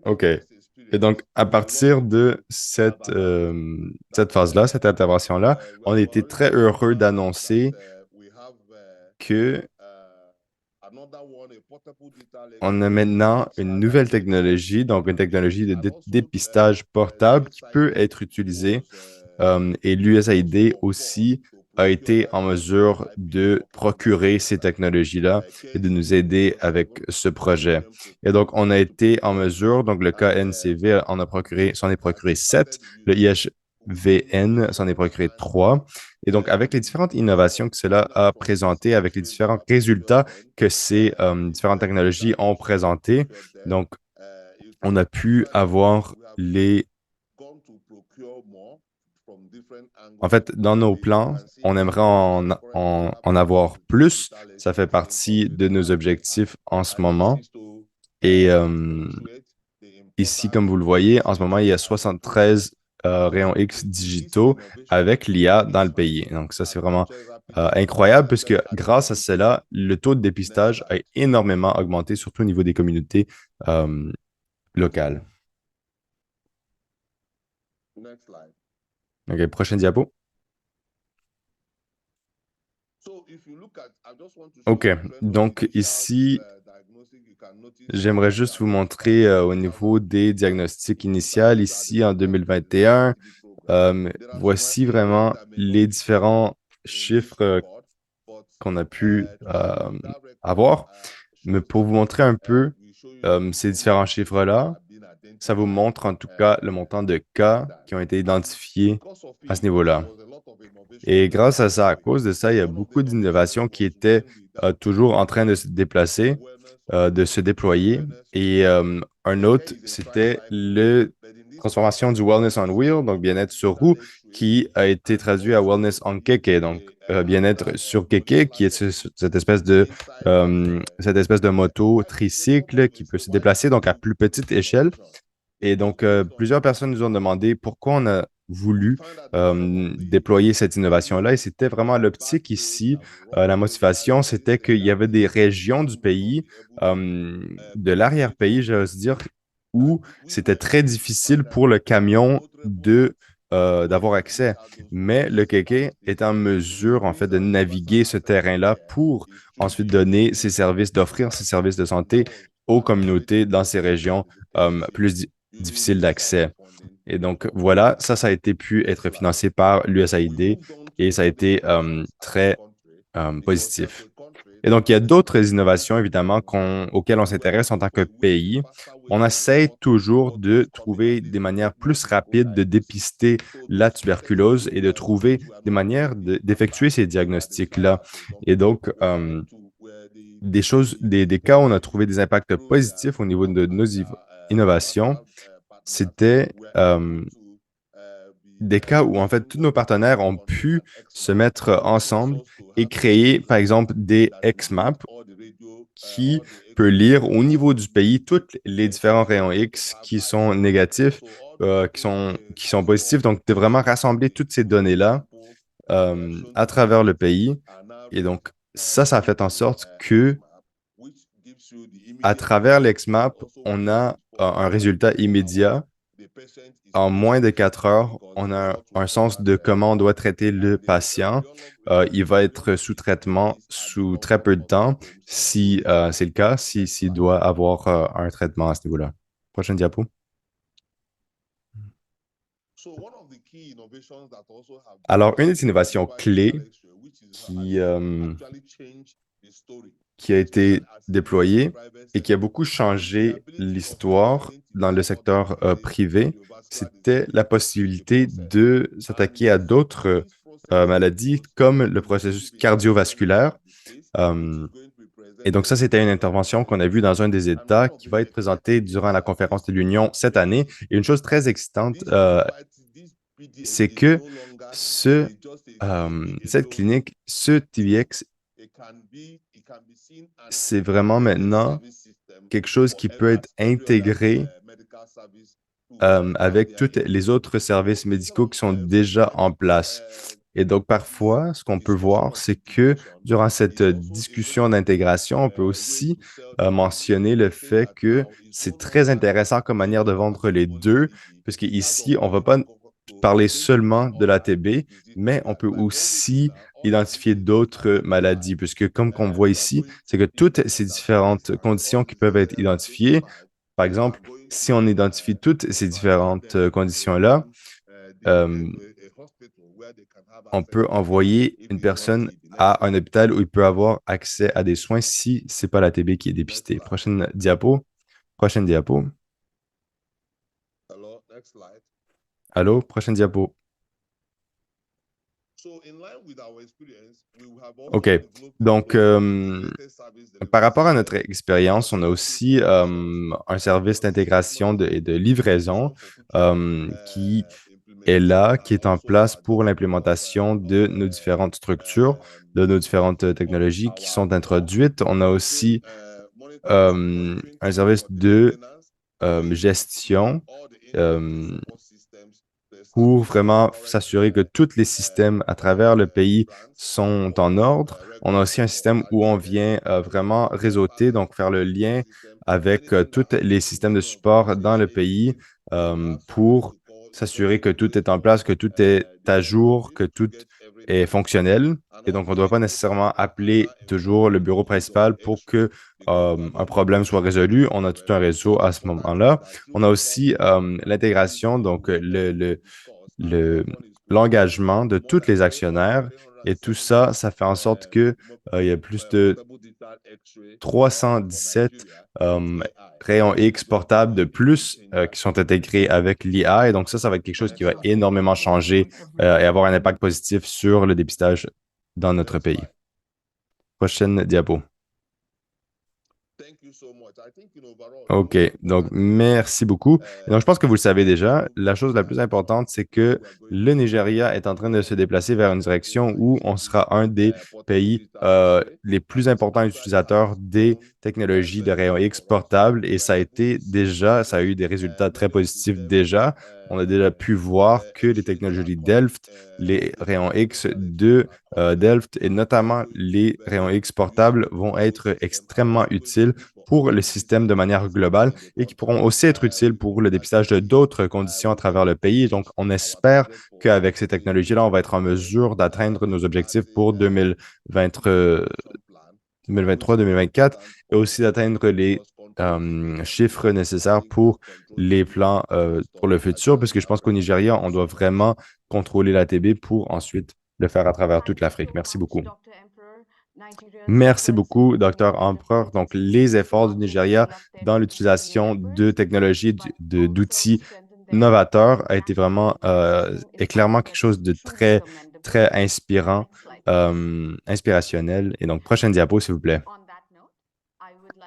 OK. Et donc, à partir de cette phase-là, cette intervention-là, on était très heureux d'annoncer que On a maintenant une nouvelle technologie, donc une technologie de dépistage portable qui peut être utilisée et l'USAID aussi a été en mesure de procurer ces technologies-là et de nous aider avec ce projet. Et donc, on a été en mesure, donc le KNCV s'en est procuré 7, le IHVN s'en est procuré 3. Et donc, avec les différentes innovations que cela a présentées, avec les différents résultats que ces différentes technologies ont présentés, donc, on a pu avoir En fait, dans nos plans, on aimerait en avoir plus. Ça fait partie de nos objectifs en ce moment. Et ici, comme vous le voyez, en ce moment, il y a 73 rayons X digitaux avec l'IA dans le pays. Donc, ça, c'est vraiment incroyable puisque grâce à cela, le taux de dépistage a énormément augmenté, surtout au niveau des communautés locales. OK, prochaine diapo. OK, donc ici, j'aimerais juste vous montrer au niveau des diagnostics initiales, ici en 2021, voici vraiment les différents chiffres qu'on a pu avoir. Mais pour vous montrer un peu ces différents chiffres-là, ça vous montre en tout cas le montant de cas qui ont été identifiés à ce niveau-là. Et grâce à ça, à cause de ça, il y a beaucoup d'innovations qui étaient toujours en train de se déplacer, de se déployer. Et un autre, c'était la transformation du Wellness on Wheel, donc bien-être sur roue, qui a été traduit à Wellness on Keke, donc bien-être sur Keke, qui est cette espèce de moto tricycle qui peut se déplacer donc à plus petite échelle. Et donc, plusieurs personnes nous ont demandé pourquoi on a voulu déployer cette innovation-là. Et c'était vraiment l'optique ici. La motivation, c'était qu'il y avait des régions du pays, de l'arrière-pays, j'ose dire, où c'était très difficile pour le camion d'avoir accès. Mais le kéké est en mesure, en fait, de naviguer ce terrain-là pour ensuite d'offrir ses services de santé aux communautés dans ces régions plus difficiles d'accès. Et donc, voilà, ça a été pu être financé par l'USAID et ça a été très positif. Et donc, il y a d'autres innovations, évidemment, auxquelles on s'intéresse en tant que pays. On essaie toujours de trouver des manières plus rapides de dépister la tuberculose et de trouver des manières d'effectuer ces diagnostics-là. Et donc, des cas où on a trouvé des impacts positifs au niveau de nos innovations, c'était des cas où, en fait, tous nos partenaires ont pu se mettre ensemble et créer, par exemple, des XMAP qui peut lire au niveau du pays tous les différents rayons X qui sont négatifs, qui sont positifs. Donc, de vraiment rassembler toutes ces données-là à travers le pays. Et donc, ça a fait en sorte que, à travers l'XMAP, on a un résultat immédiat. En moins de 4 heures, on a un sens de comment on doit traiter le patient. Il va être sous traitement sous très peu de temps, si c'est le cas, s'il doit avoir un traitement à ce niveau-là. Prochaine diapo. Alors, une des innovations clés qui a été déployée et qui a beaucoup changé l'histoire dans le secteur privé, c'était la possibilité de s'attaquer à d'autres maladies comme le processus cardiovasculaire. Et donc ça, c'était une intervention qu'on a vue dans un des États qui va être présentée durant la conférence de l'Union cette année. Et une chose très excitante, c'est que cette clinique, ce TVX, c'est vraiment maintenant quelque chose qui peut être intégré avec tous les autres services médicaux qui sont déjà en place. Et donc, parfois, ce qu'on peut voir, c'est que durant cette discussion d'intégration, on peut aussi mentionner le fait que c'est très intéressant comme manière de vendre les deux, puisque ici, on ne va pas parler seulement de la TB, mais on peut aussi identifier d'autres maladies, puisque comme qu'on voit ici, c'est que toutes ces différentes conditions qui peuvent être identifiées, par exemple, si on identifie toutes ces différentes conditions-là, euh, on peut envoyer une personne à un hôpital où il peut avoir accès à des soins si c'est pas la TB qui est dépistée. Prochaine diapo. Prochaine diapo. Allô, prochaine diapo. OK. Donc, par rapport à notre expérience, on a aussi un service d'intégration et de livraison qui est là, qui est en place pour l'implémentation de nos différentes structures, de nos différentes technologies qui sont introduites. On a aussi un service de gestion pour vraiment s'assurer que tous les systèmes à travers le pays sont en ordre. On a aussi un système où on vient vraiment réseauter, donc faire le lien avec tous les systèmes de support dans le pays pour s'assurer que tout est en place, que tout est à jour, que tout est fonctionnel. Et donc, on ne doit pas nécessairement appeler toujours le bureau principal pour que un problème soit résolu. On a tout un réseau à ce moment-là. On a aussi l'intégration, donc l'engagement de tous les actionnaires. Et tout ça, ça fait en sorte que il y a plus de 317 rayons X portables de plus qui sont intégrés avec l'IA. Et donc ça va être quelque chose qui va énormément changer et avoir un impact positif sur le dépistage dans notre pays. Prochaine diapo. OK, donc merci beaucoup. Et donc, je pense que vous le savez déjà, la chose la plus importante, c'est que le Nigeria est en train de se déplacer vers une direction où on sera un des pays les plus importants utilisateurs des technologies de rayons X portables et ça a eu des résultats très positifs déjà. On a déjà pu voir que les technologies Delft, les rayons X de Delft et notamment les rayons X portables vont être extrêmement utiles pour le système de manière globale et qui pourront aussi être utiles pour le dépistage de d'autres conditions à travers le pays. Donc, on espère qu'avec ces technologies-là, on va être en mesure d'atteindre nos objectifs pour 2023-2024 et aussi d'atteindre les chiffres nécessaires pour les plans pour le futur, puisque je pense qu'au Nigeria, on doit vraiment contrôler la TB pour ensuite le faire à travers toute l'Afrique. Merci beaucoup. Merci beaucoup, Dr. Empereur. Donc, les efforts du Nigeria dans l'utilisation de technologies, d'outils novateurs a été vraiment, est clairement quelque chose de très, très inspirant, inspirationnel. Et donc, prochaine diapo, s'il vous plaît.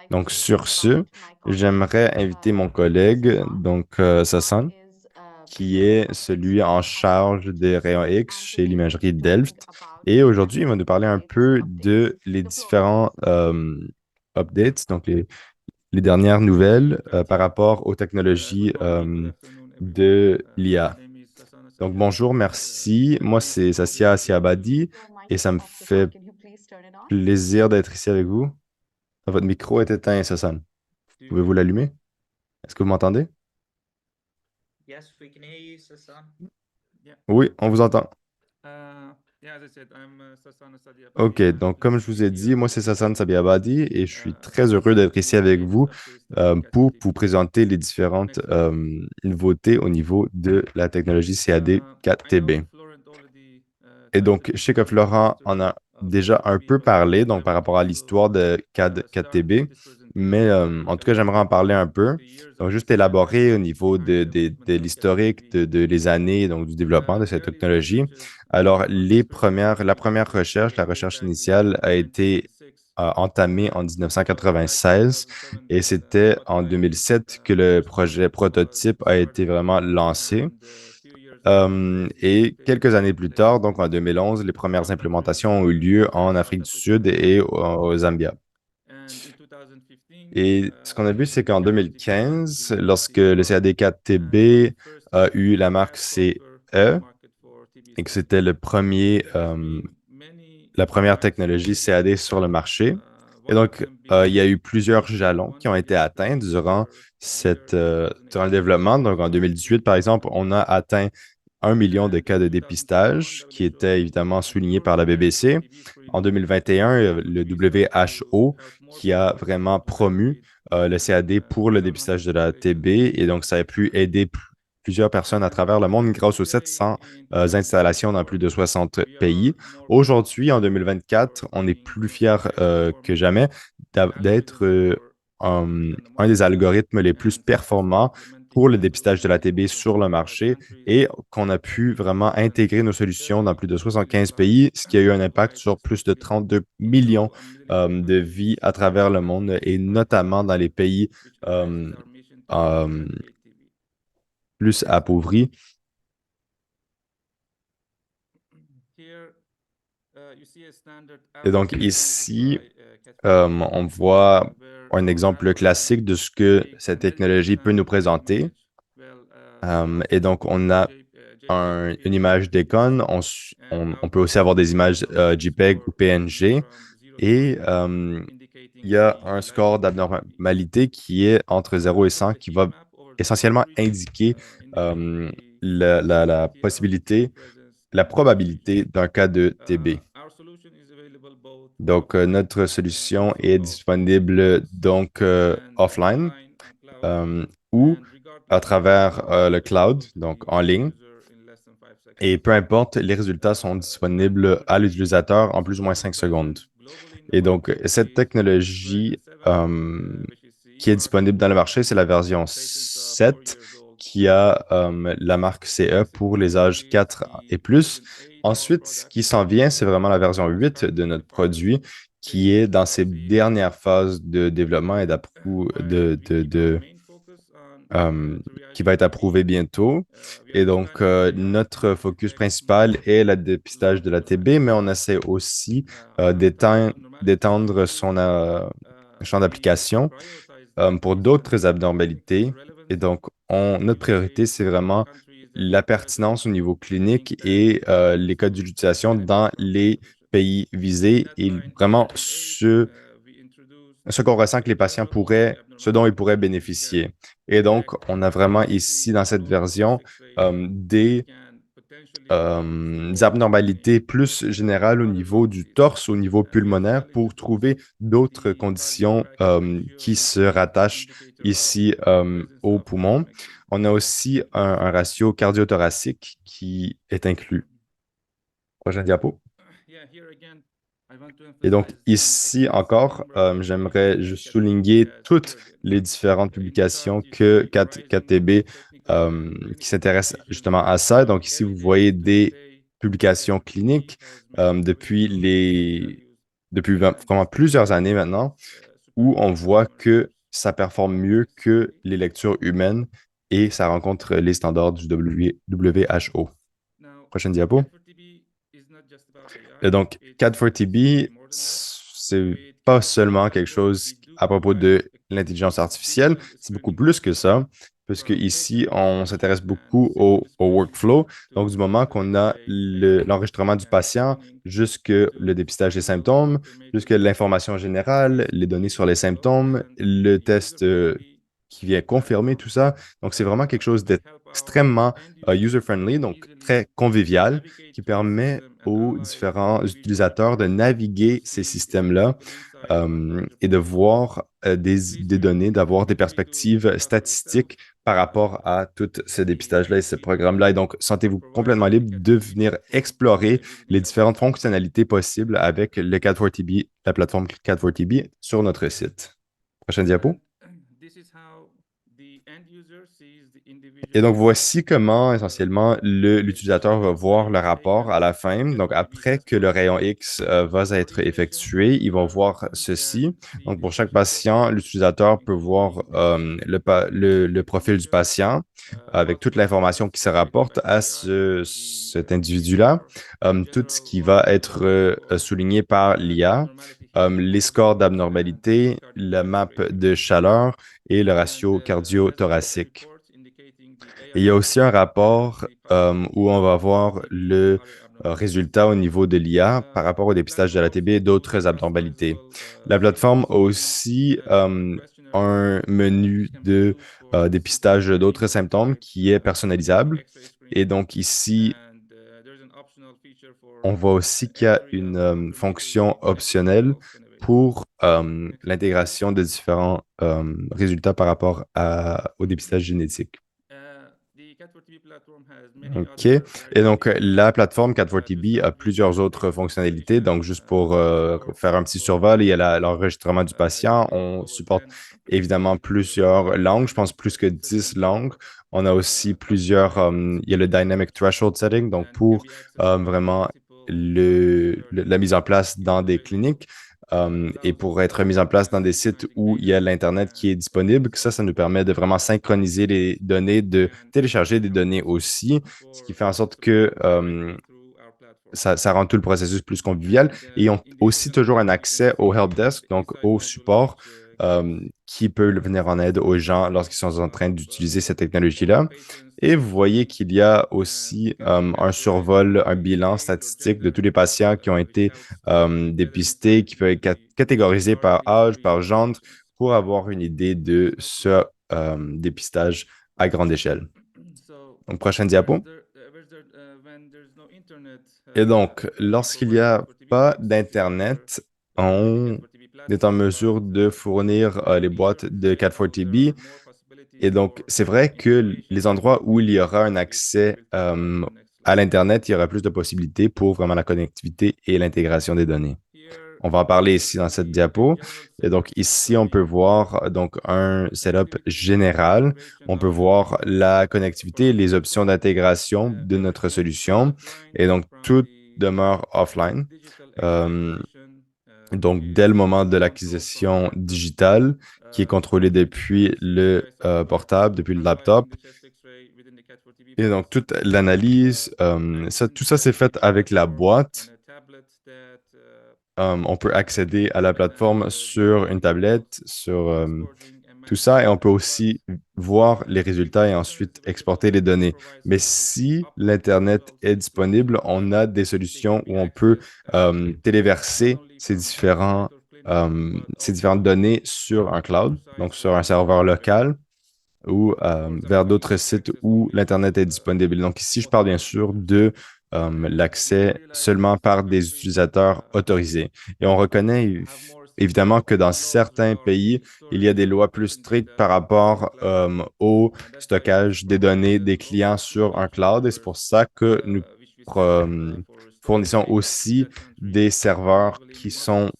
Donc, sur ce, j'aimerais inviter mon collègue, donc Sassan, qui est celui en charge des rayons X chez l'imagerie Delft. Et aujourd'hui, il va nous parler un peu de les différents updates, donc les dernières nouvelles par rapport aux technologies de l'IA. Donc, bonjour, merci. Moi, c'est Sassia Siabadi et ça me fait plaisir d'être ici avec vous. Votre micro est éteint, Sassan. Pouvez-vous l'allumer? Est-ce que vous m'entendez? Oui, on vous entend. OK, donc comme je vous ai dit, moi c'est Sassan Sabiabadi et je suis très heureux d'être ici avec vous pour vous présenter les différentes nouveautés au niveau de la technologie CAD 4TB. Et donc, je sais que Florent en a déjà un peu parlé, donc par rapport à l'histoire de CAD 4TB, mais en tout cas, j'aimerais en parler un peu. Donc, juste élaborer au niveau de l'historique, de les années, donc du développement de cette technologie. Alors, la première recherche, la recherche initiale a été entamée en 1996 et c'était en 2007 que le projet prototype a été vraiment lancé. Et quelques années plus tard, donc en 2011, les premières implémentations ont eu lieu en Afrique du Sud et au Zambia. Et ce qu'on a vu, c'est qu'en 2015, lorsque le CAD4TB a eu la marque CE et que c'était la première technologie CAD sur le marché, et donc il y a eu plusieurs jalons qui ont été atteints durant le développement. Donc en 2018, par exemple, on a atteint 1 million de cas de dépistage qui étaient évidemment soulignés par la BBC. En 2021, le WHO qui a vraiment promu le CAD pour le dépistage de la TB et donc ça a pu aider plusieurs personnes à travers le monde grâce aux 700 installations dans plus de 60 pays. Aujourd'hui, en 2024, on est plus fiers que jamais d'être un des algorithmes les plus performants pour le dépistage de la TB sur le marché et qu'on a pu vraiment intégrer nos solutions dans plus de 75 pays, ce qui a eu un impact sur plus de 32 millions de vies à travers le monde et notamment dans les pays euh, plus appauvris. Et donc ici, on voit un exemple classique de ce que cette technologie peut nous présenter. Et donc, on a une image d'icône. On peut aussi avoir des images JPEG ou PNG. Et il y a un score d'abnormalité qui est entre 0 et 100 qui va essentiellement indiquer la possibilité, la probabilité d'un cas de TB. Donc, notre solution est disponible donc offline ou à travers le cloud, donc en ligne. Et peu importe, les résultats sont disponibles à l'utilisateur en plus ou moins 5 secondes. Et donc, cette technologie qui est disponible dans le marché, c'est la version 7 qui a la marque CE pour les âges 4 et plus. Ensuite, ce qui s'en vient, c'est vraiment la version 8 de notre produit qui est dans ses dernières phases de développement et qui va être approuvé bientôt. Et donc, notre focus principal est le dépistage de la TB, mais on essaie aussi d'étendre son champ d'application pour d'autres abnormalités. Et donc, notre priorité, c'est vraiment la pertinence au niveau clinique et les cas d'utilisation dans les pays visés et vraiment ce qu'on ressent que les patients ce dont ils pourraient bénéficier. Et donc, on a vraiment ici, dans cette version, des abnormalités plus générales au niveau du torse, au niveau pulmonaire, pour trouver d'autres conditions qui se rattachent ici au poumon. On a aussi un ratio cardiothoracique qui est inclus. Prochaine diapo. Et donc, ici encore, j'aimerais juste souligner toutes les différentes publications que KTB qui s'intéressent justement à ça. Donc, ici, vous voyez des publications cliniques depuis vraiment plusieurs années maintenant, où on voit que ça performe mieux que les lectures humaines et ça rencontre les standards du WHO. Prochaine diapo. Et donc, CAD4TB, c'est pas seulement quelque chose à propos de l'intelligence artificielle, c'est beaucoup plus que ça, parce que ici, on s'intéresse beaucoup au workflow. Donc, du moment qu'on a l'enregistrement du patient, jusque le dépistage des symptômes, jusque l'information générale, les données sur les symptômes, le test qui vient confirmer tout ça. Donc, c'est vraiment quelque chose d'extrêmement user-friendly, donc très convivial, qui permet aux différents utilisateurs de naviguer ces systèmes-là et de voir des données, d'avoir des perspectives statistiques par rapport à tout ce dépistage-là et ce programme-là. Et donc, sentez-vous complètement libre de venir explorer les différentes fonctionnalités possibles avec le CAD4TB, la plateforme CAD4TB sur notre site. Prochaine diapo. Et donc, voici comment, essentiellement, l'utilisateur va voir le rapport à la fin. Donc, après que le rayon X va être effectué, il va voir ceci. Donc, pour chaque patient, l'utilisateur peut voir le profil du patient avec toute l'information qui se rapporte à cet individu-là, tout ce qui va être souligné par l'IA, les scores d'abnormalité, la map de chaleur et le ratio cardio-thoracique. Et il y a aussi un rapport où on va voir le résultat au niveau de l'IA par rapport au dépistage de la TB et d'autres abnormalités. La plateforme a aussi un menu de dépistage d'autres symptômes qui est personnalisable. Et donc ici, on voit aussi qu'il y a une fonction optionnelle pour l'intégration de différents résultats par rapport au dépistage génétique. OK. Et donc, la plateforme 440B a plusieurs autres fonctionnalités. Donc, juste pour faire un petit survol, il y a l'enregistrement du patient. On supporte évidemment plusieurs langues, je pense plus que 10 langues. On a aussi il y a le Dynamic Threshold Setting, donc pour vraiment la mise en place dans des cliniques. Et pour être mise en place dans des sites où il y a l'Internet qui est disponible, ça nous permet de vraiment synchroniser les données, de télécharger des données aussi, ce qui fait en sorte que ça rend tout le processus plus convivial. Et ils ont aussi toujours un accès au helpdesk, donc au support, qui peut venir en aide aux gens lorsqu'ils sont en train d'utiliser cette technologie-là. Et vous voyez qu'il y a aussi un survol, un bilan statistique de tous les patients qui ont été dépistés, qui peut être catégorisé par âge, par genre, pour avoir une idée de ce dépistage à grande échelle. Donc, prochaine diapo. Et donc, lorsqu'il n'y a pas d'Internet, on est en mesure de fournir les boîtes de 440B. Et donc, c'est vrai que les endroits où il y aura un accès à l'Internet, il y aura plus de possibilités pour vraiment la connectivité et l'intégration des données. On va en parler ici dans cette diapo. Et donc, ici, on peut voir donc un setup général. On peut voir la connectivité, les options d'intégration de notre solution. Et donc, tout demeure offline. Donc, dès le moment de l'acquisition digitale, qui est contrôlée depuis le portable, depuis le laptop. Et donc, toute l'analyse, tout ça, c'est fait avec la boîte. On peut accéder à la plateforme sur une tablette, sur tout ça, et on peut aussi voir les résultats et ensuite exporter les données. Mais si l'Internet est disponible, on a des solutions où on peut téléverser ces différentes données sur un cloud, donc sur un serveur local ou vers d'autres sites où l'Internet est disponible. Donc ici, je parle bien sûr de l'accès seulement par des utilisateurs autorisés. Et on reconnaît évidemment que dans certains pays, il y a des lois plus strictes par rapport au stockage des données des clients sur un cloud. Et c'est pour ça que nous fournissons aussi des serveurs qui sont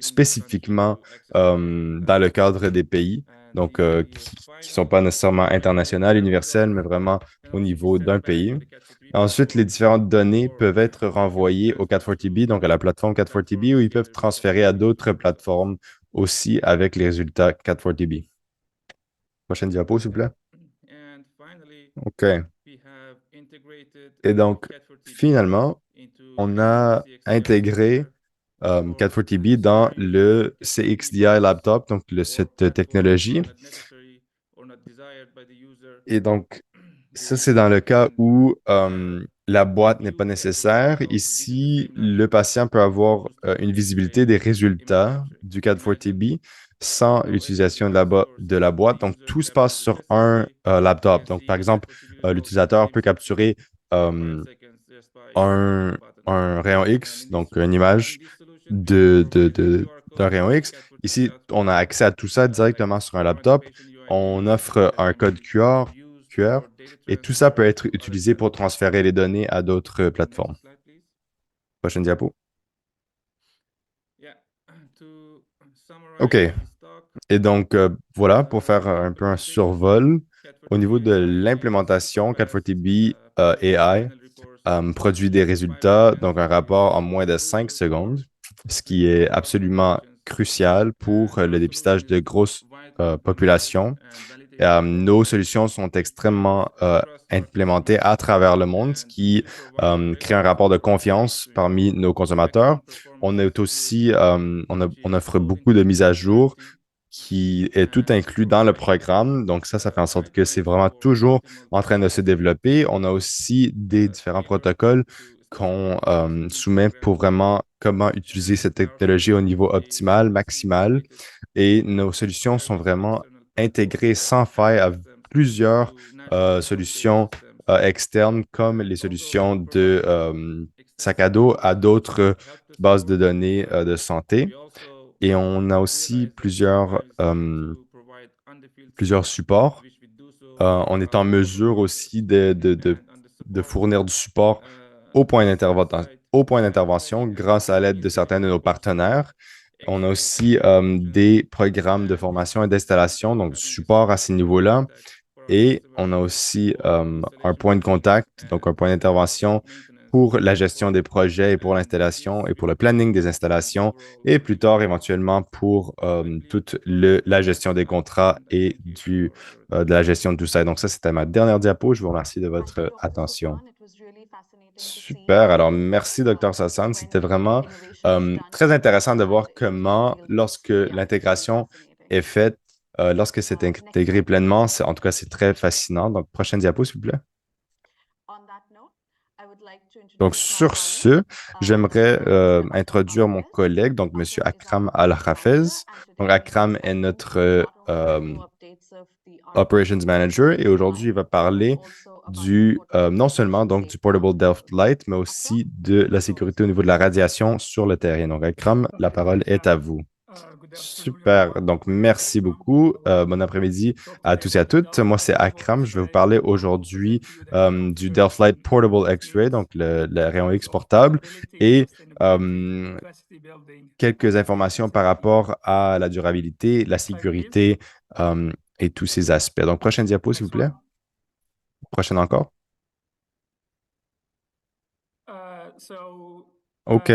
spécifiquement dans le cadre des pays, donc qui ne sont pas nécessairement internationales, universelles, mais vraiment au niveau d'un pays. Ensuite, les différentes données peuvent être renvoyées au 440B, donc à la plateforme 440B, où ils peuvent transférer à d'autres plateformes aussi avec les résultats 440B. Prochaine diapo, s'il vous plaît. OK. Et donc, finalement, on a intégré 440B dans le CXDI laptop, donc cette technologie. Et donc, ça, c'est dans le cas où la boîte n'est pas nécessaire. Ici, le patient peut avoir une visibilité des résultats du 440B sans l'utilisation de la boîte. Donc, tout se passe sur un laptop. Donc, par exemple, l'utilisateur peut capturer un rayon X, donc une image d'un rayon X. Ici, on a accès à tout ça directement sur un laptop. On offre un code QR et tout ça peut être utilisé pour transférer les données à d'autres plateformes. Prochaine diapo. OK. Et donc, voilà, pour faire un peu un survol, au niveau de l'implémentation, 440B AI produit des résultats, donc un rapport en moins de 5 secondes, ce qui est absolument crucial pour le dépistage de grosses populations. Nos solutions sont extrêmement implémentées à travers le monde, ce qui crée un rapport de confiance parmi nos consommateurs. On est aussi, on offre beaucoup de mises à jour qui est tout inclus dans le programme. Donc ça fait en sorte que c'est vraiment toujours en train de se développer. On a aussi des différents protocoles qu'on soumet pour vraiment comment utiliser cette technologie au niveau optimal, maximal. Et nos solutions sont vraiment intégrées sans faille à plusieurs solutions externes comme les solutions de sac à dos à d'autres bases de données de santé. Et on a aussi plusieurs supports. On est en mesure aussi de fournir du support au point d'intervention grâce à l'aide de certains de nos partenaires. On a aussi des programmes de formation et d'installation, donc du support à ces niveaux-là. Et on a aussi un point de contact, donc un point d'intervention pour la gestion des projets et pour l'installation et pour le planning des installations et plus tard éventuellement pour toute la gestion des contrats et de la gestion de tout ça. Donc ça, c'était ma dernière diapo. Je vous remercie de votre attention. Super. Alors, merci, Dr. Sassan. C'était vraiment très intéressant de voir comment, lorsque l'intégration est faite, lorsque c'est intégré pleinement, en tout cas, c'est très fascinant. Donc, prochaine diapo, s'il vous plaît. Donc, sur ce, j'aimerais introduire mon collègue, donc M. Akram Al-Hafez. Donc, Akram est notre Operations Manager et aujourd'hui, il va parler non seulement donc du Portable Delft Light, mais aussi de la sécurité au niveau de la radiation sur le terrain. Donc, Akram, la parole est à vous. Super. Donc, merci beaucoup. Bon après-midi à tous et à toutes. Moi, c'est Akram. Je vais vous parler aujourd'hui du Delft Light Portable X-Ray, donc le rayon X portable, et quelques informations par rapport à la durabilité, la sécurité et tous ces aspects. Donc, prochaine diapo, s'il vous plaît. Prochaine encore. OK.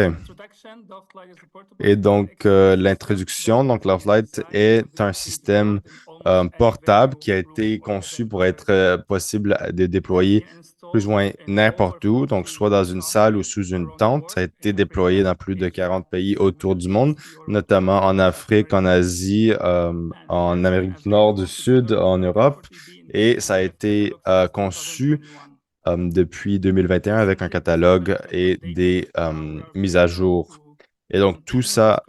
Et donc, l'introduction, donc Delft Light est un système portable qui a été conçu pour être possible de déployer plus ou moins n'importe où, donc soit dans une salle ou sous une tente. Ça a été déployé dans plus de 40 pays autour du monde, notamment en Afrique, en Asie, en Amérique du Nord, du Sud, en Europe. Et ça a été conçu depuis 2021 avec un catalogue et des mises à jour. Et donc, tout ça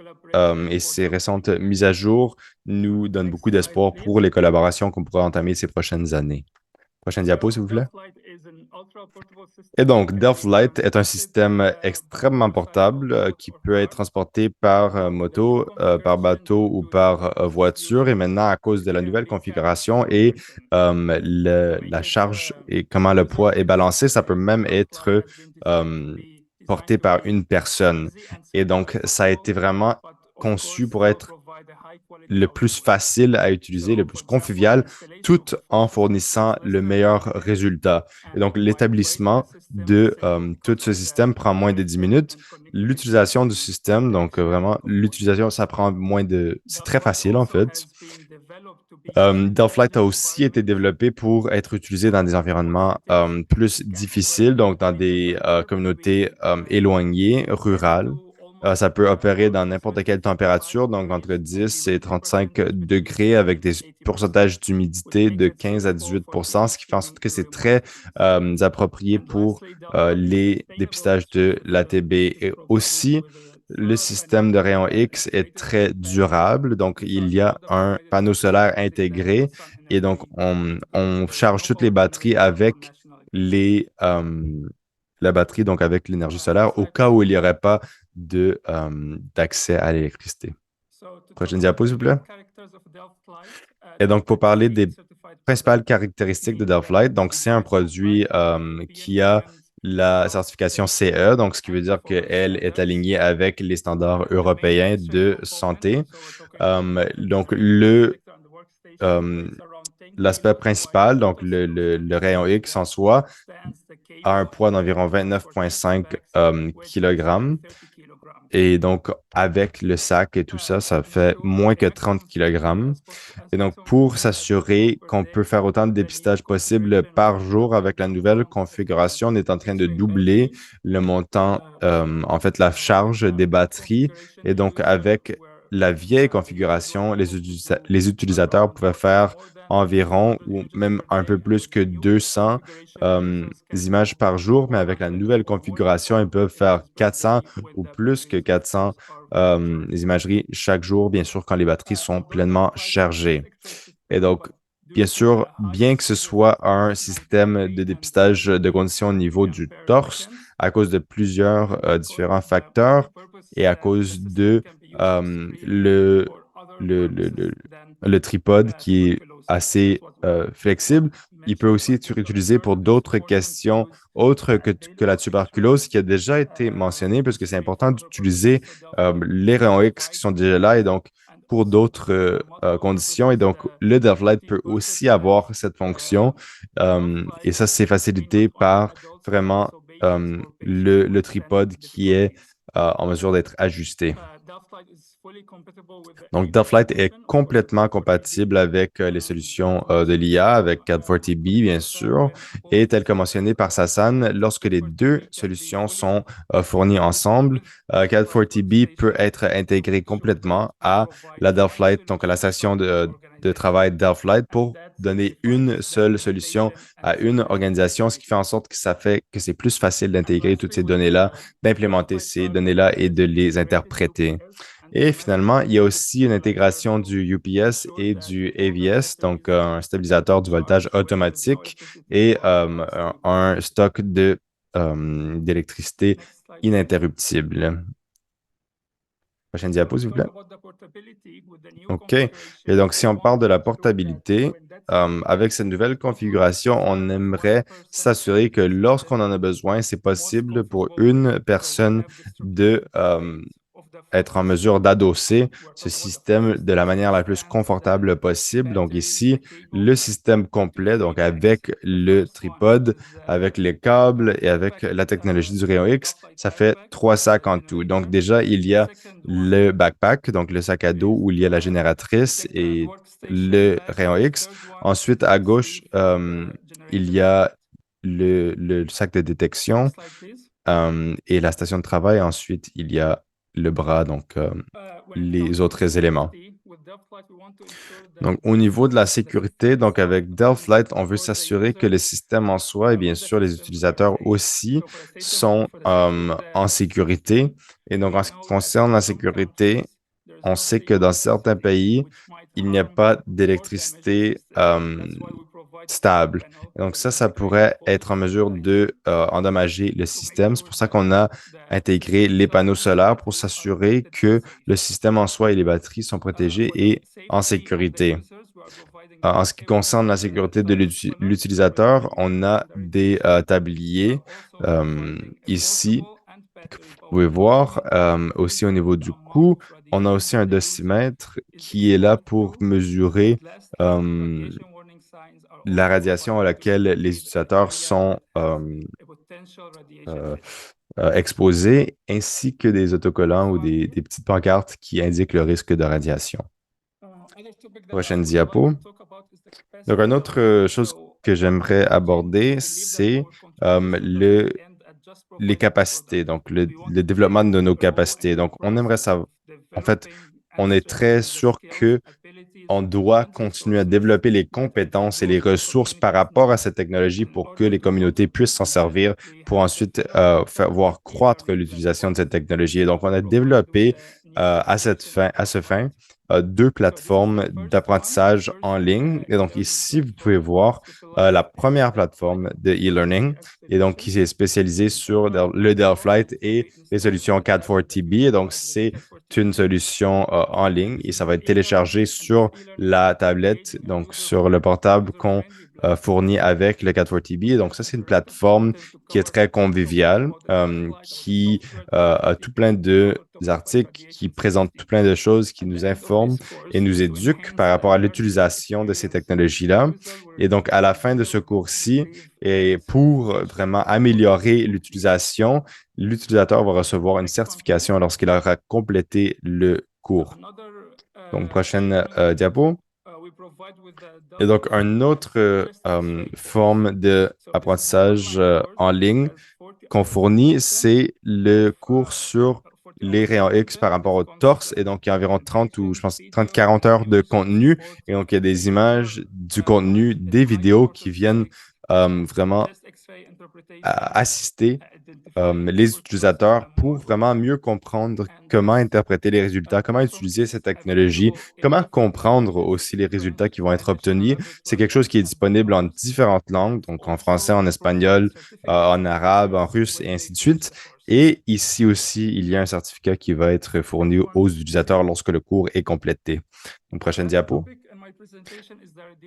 et ces récentes mises à jour nous donnent beaucoup d'espoir pour les collaborations qu'on pourra entamer ces prochaines années. Prochaine diapo, s'il vous plaît. Et donc, Delft Light est un système extrêmement portable qui peut être transporté par moto, par bateau ou par voiture. Et maintenant, à cause de la nouvelle configuration et la charge et comment le poids est balancé, ça peut même être porté par une personne. Et donc, ça a été vraiment conçu pour être le plus facile à utiliser, le plus convivial, tout en fournissant le meilleur résultat. Et donc, l'établissement de tout ce système prend moins de 10 minutes. L'utilisation du système, donc vraiment, l'utilisation, ça prend moins de... C'est très facile, en fait. Delft Light a aussi été développé pour être utilisé dans des environnements plus difficiles, donc dans des communautés éloignées, rurales. Ça peut opérer dans n'importe quelle température, donc entre 10 et 35 degrés avec des pourcentages d'humidité de 15 à 18%, ce qui fait en sorte que c'est très approprié pour les dépistages de l'ATB. Et aussi, le système de rayon X est très durable, donc il y a un panneau solaire intégré et donc on charge toutes les batteries avec la batterie, donc avec l'énergie solaire, au cas où il n'y aurait pas d'accès à l'électricité. Prochaine diapo, s'il vous plaît. Et donc, pour parler des principales caractéristiques de Delft Light, donc c'est un produit qui a la certification CE, donc ce qui veut dire qu'elle est alignée avec les standards européens de santé. Donc, l'aspect principal, donc le rayon X en soi, a un poids d'environ 29,5 kg. Et donc, avec le sac et tout ça, ça fait moins que 30 kg. Et donc, pour s'assurer qu'on peut faire autant de dépistage possible par jour avec la nouvelle configuration, on est en train de doubler le montant, en fait, la charge des batteries. Et donc, avec la vieille configuration, les utilisateurs pouvaient faire environ ou même un peu plus que 200 images par jour, mais avec la nouvelle configuration, ils peuvent faire 400 ou plus que 400 imageries chaque jour, bien sûr, quand les batteries sont pleinement chargées. Et donc, bien sûr, bien que ce soit un système de dépistage de conditions au niveau du torse, à cause de plusieurs différents facteurs et à cause de le, le, le, le tripode qui est assez flexible, il peut aussi être utilisé pour d'autres questions autres que la tuberculose qui a déjà été mentionnée, puisque c'est important d'utiliser les rayons X qui sont déjà là et donc pour d'autres conditions. Et donc, le Delphi peut aussi avoir cette fonction. Et ça, c'est facilité par vraiment le tripode qui est en mesure d'être ajusté. Donc, Delphlight est complètement compatible avec les solutions de l'IA, avec CAD4TB, bien sûr, et tel que mentionné par Sassan, lorsque les deux solutions sont fournies ensemble, CAD4TB peut être intégré complètement à la Delphlight, donc à la station de travail Delphlight, pour donner une seule solution à une organisation, ce qui fait en sorte que ça fait que c'est plus facile d'intégrer toutes ces données-là, d'implémenter ces données-là et de les interpréter. Et finalement, il y a aussi une intégration du UPS et du AVS, donc un stabilisateur du voltage automatique et un stock d'électricité ininterruptible. Prochaine diapo, s'il vous plaît. OK. Et donc, si on parle de la portabilité, avec cette nouvelle configuration, on aimerait s'assurer que lorsqu'on en a besoin, c'est possible pour une personne de être en mesure d'adosser ce système de la manière la plus confortable possible. Donc ici, le système complet, donc avec le tripode, avec les câbles et avec la technologie du rayon X, ça fait 3 sacs en tout. Donc déjà, il y a le backpack, donc le sac à dos où il y a la génératrice et le rayon X. Ensuite, à gauche, il y a le sac de détection et la station de travail. Ensuite, il y a le bras, donc les autres éléments. Donc, au niveau de la sécurité, donc avec Delphlight, on veut s'assurer que le système en soi et bien sûr les utilisateurs aussi sont en sécurité. Et donc, en ce qui concerne la sécurité, on sait que dans certains pays, il n'y a pas d'électricité stable. Donc ça pourrait être en mesure de endommager le système. C'est pour ça qu'on a intégré les panneaux solaires pour s'assurer que le système en soi et les batteries sont protégés et en sécurité. En ce qui concerne la sécurité de l'utilisateur, on a des tabliers ici que vous pouvez voir. Aussi au niveau du cou, on a aussi un dosimètre qui est là pour mesurer la radiation à laquelle les utilisateurs sont exposés, ainsi que des autocollants ou des petites pancartes qui indiquent le risque de radiation. Prochaine diapo. Donc, une autre chose que j'aimerais aborder, c'est les capacités, donc le développement de nos capacités. Donc, on aimerait savoir, en fait, on est très sûr que on doit continuer à développer les compétences et les ressources par rapport à cette technologie pour que les communautés puissent s'en servir pour ensuite faire voir croître l'utilisation de cette technologie. Et donc, on a développé à ce fin, 2 plateformes d'apprentissage en ligne. Et donc, ici, vous pouvez voir la première plateforme de e-learning, et donc qui est spécialisée sur le Delphlight et les solutions CAD4TB. Et donc, c'est une solution en ligne et ça va être téléchargé sur la tablette, donc sur le portable qu'on fournit avec le CAD4TB. Et donc, ça, c'est une plateforme qui est très conviviale, qui a tout plein d'articles, qui présentent tout plein de choses, qui nous informent et nous éduquent par rapport à l'utilisation de ces technologies-là. Et donc, à la fin de ce cours-ci, et pour vraiment améliorer l'utilisation, l'utilisateur va recevoir une certification lorsqu'il aura complété le cours. Donc, prochaine diapo. Et donc, une autre forme d'apprentissage en ligne qu'on fournit, c'est le cours sur les rayons X par rapport au torse. Et donc, il y a environ 30 ou je pense 30-40 heures de contenu. Et donc, il y a des images, du contenu, des vidéos qui viennent vraiment assister les utilisateurs pour vraiment mieux comprendre comment interpréter les résultats, comment utiliser cette technologie, comment comprendre aussi les résultats qui vont être obtenus. C'est quelque chose qui est disponible en différentes langues, donc en français, en espagnol, en arabe, en russe et ainsi de suite. Et ici aussi, il y a un certificat qui va être fourni aux utilisateurs lorsque le cours est complété. Donc, prochaine diapo.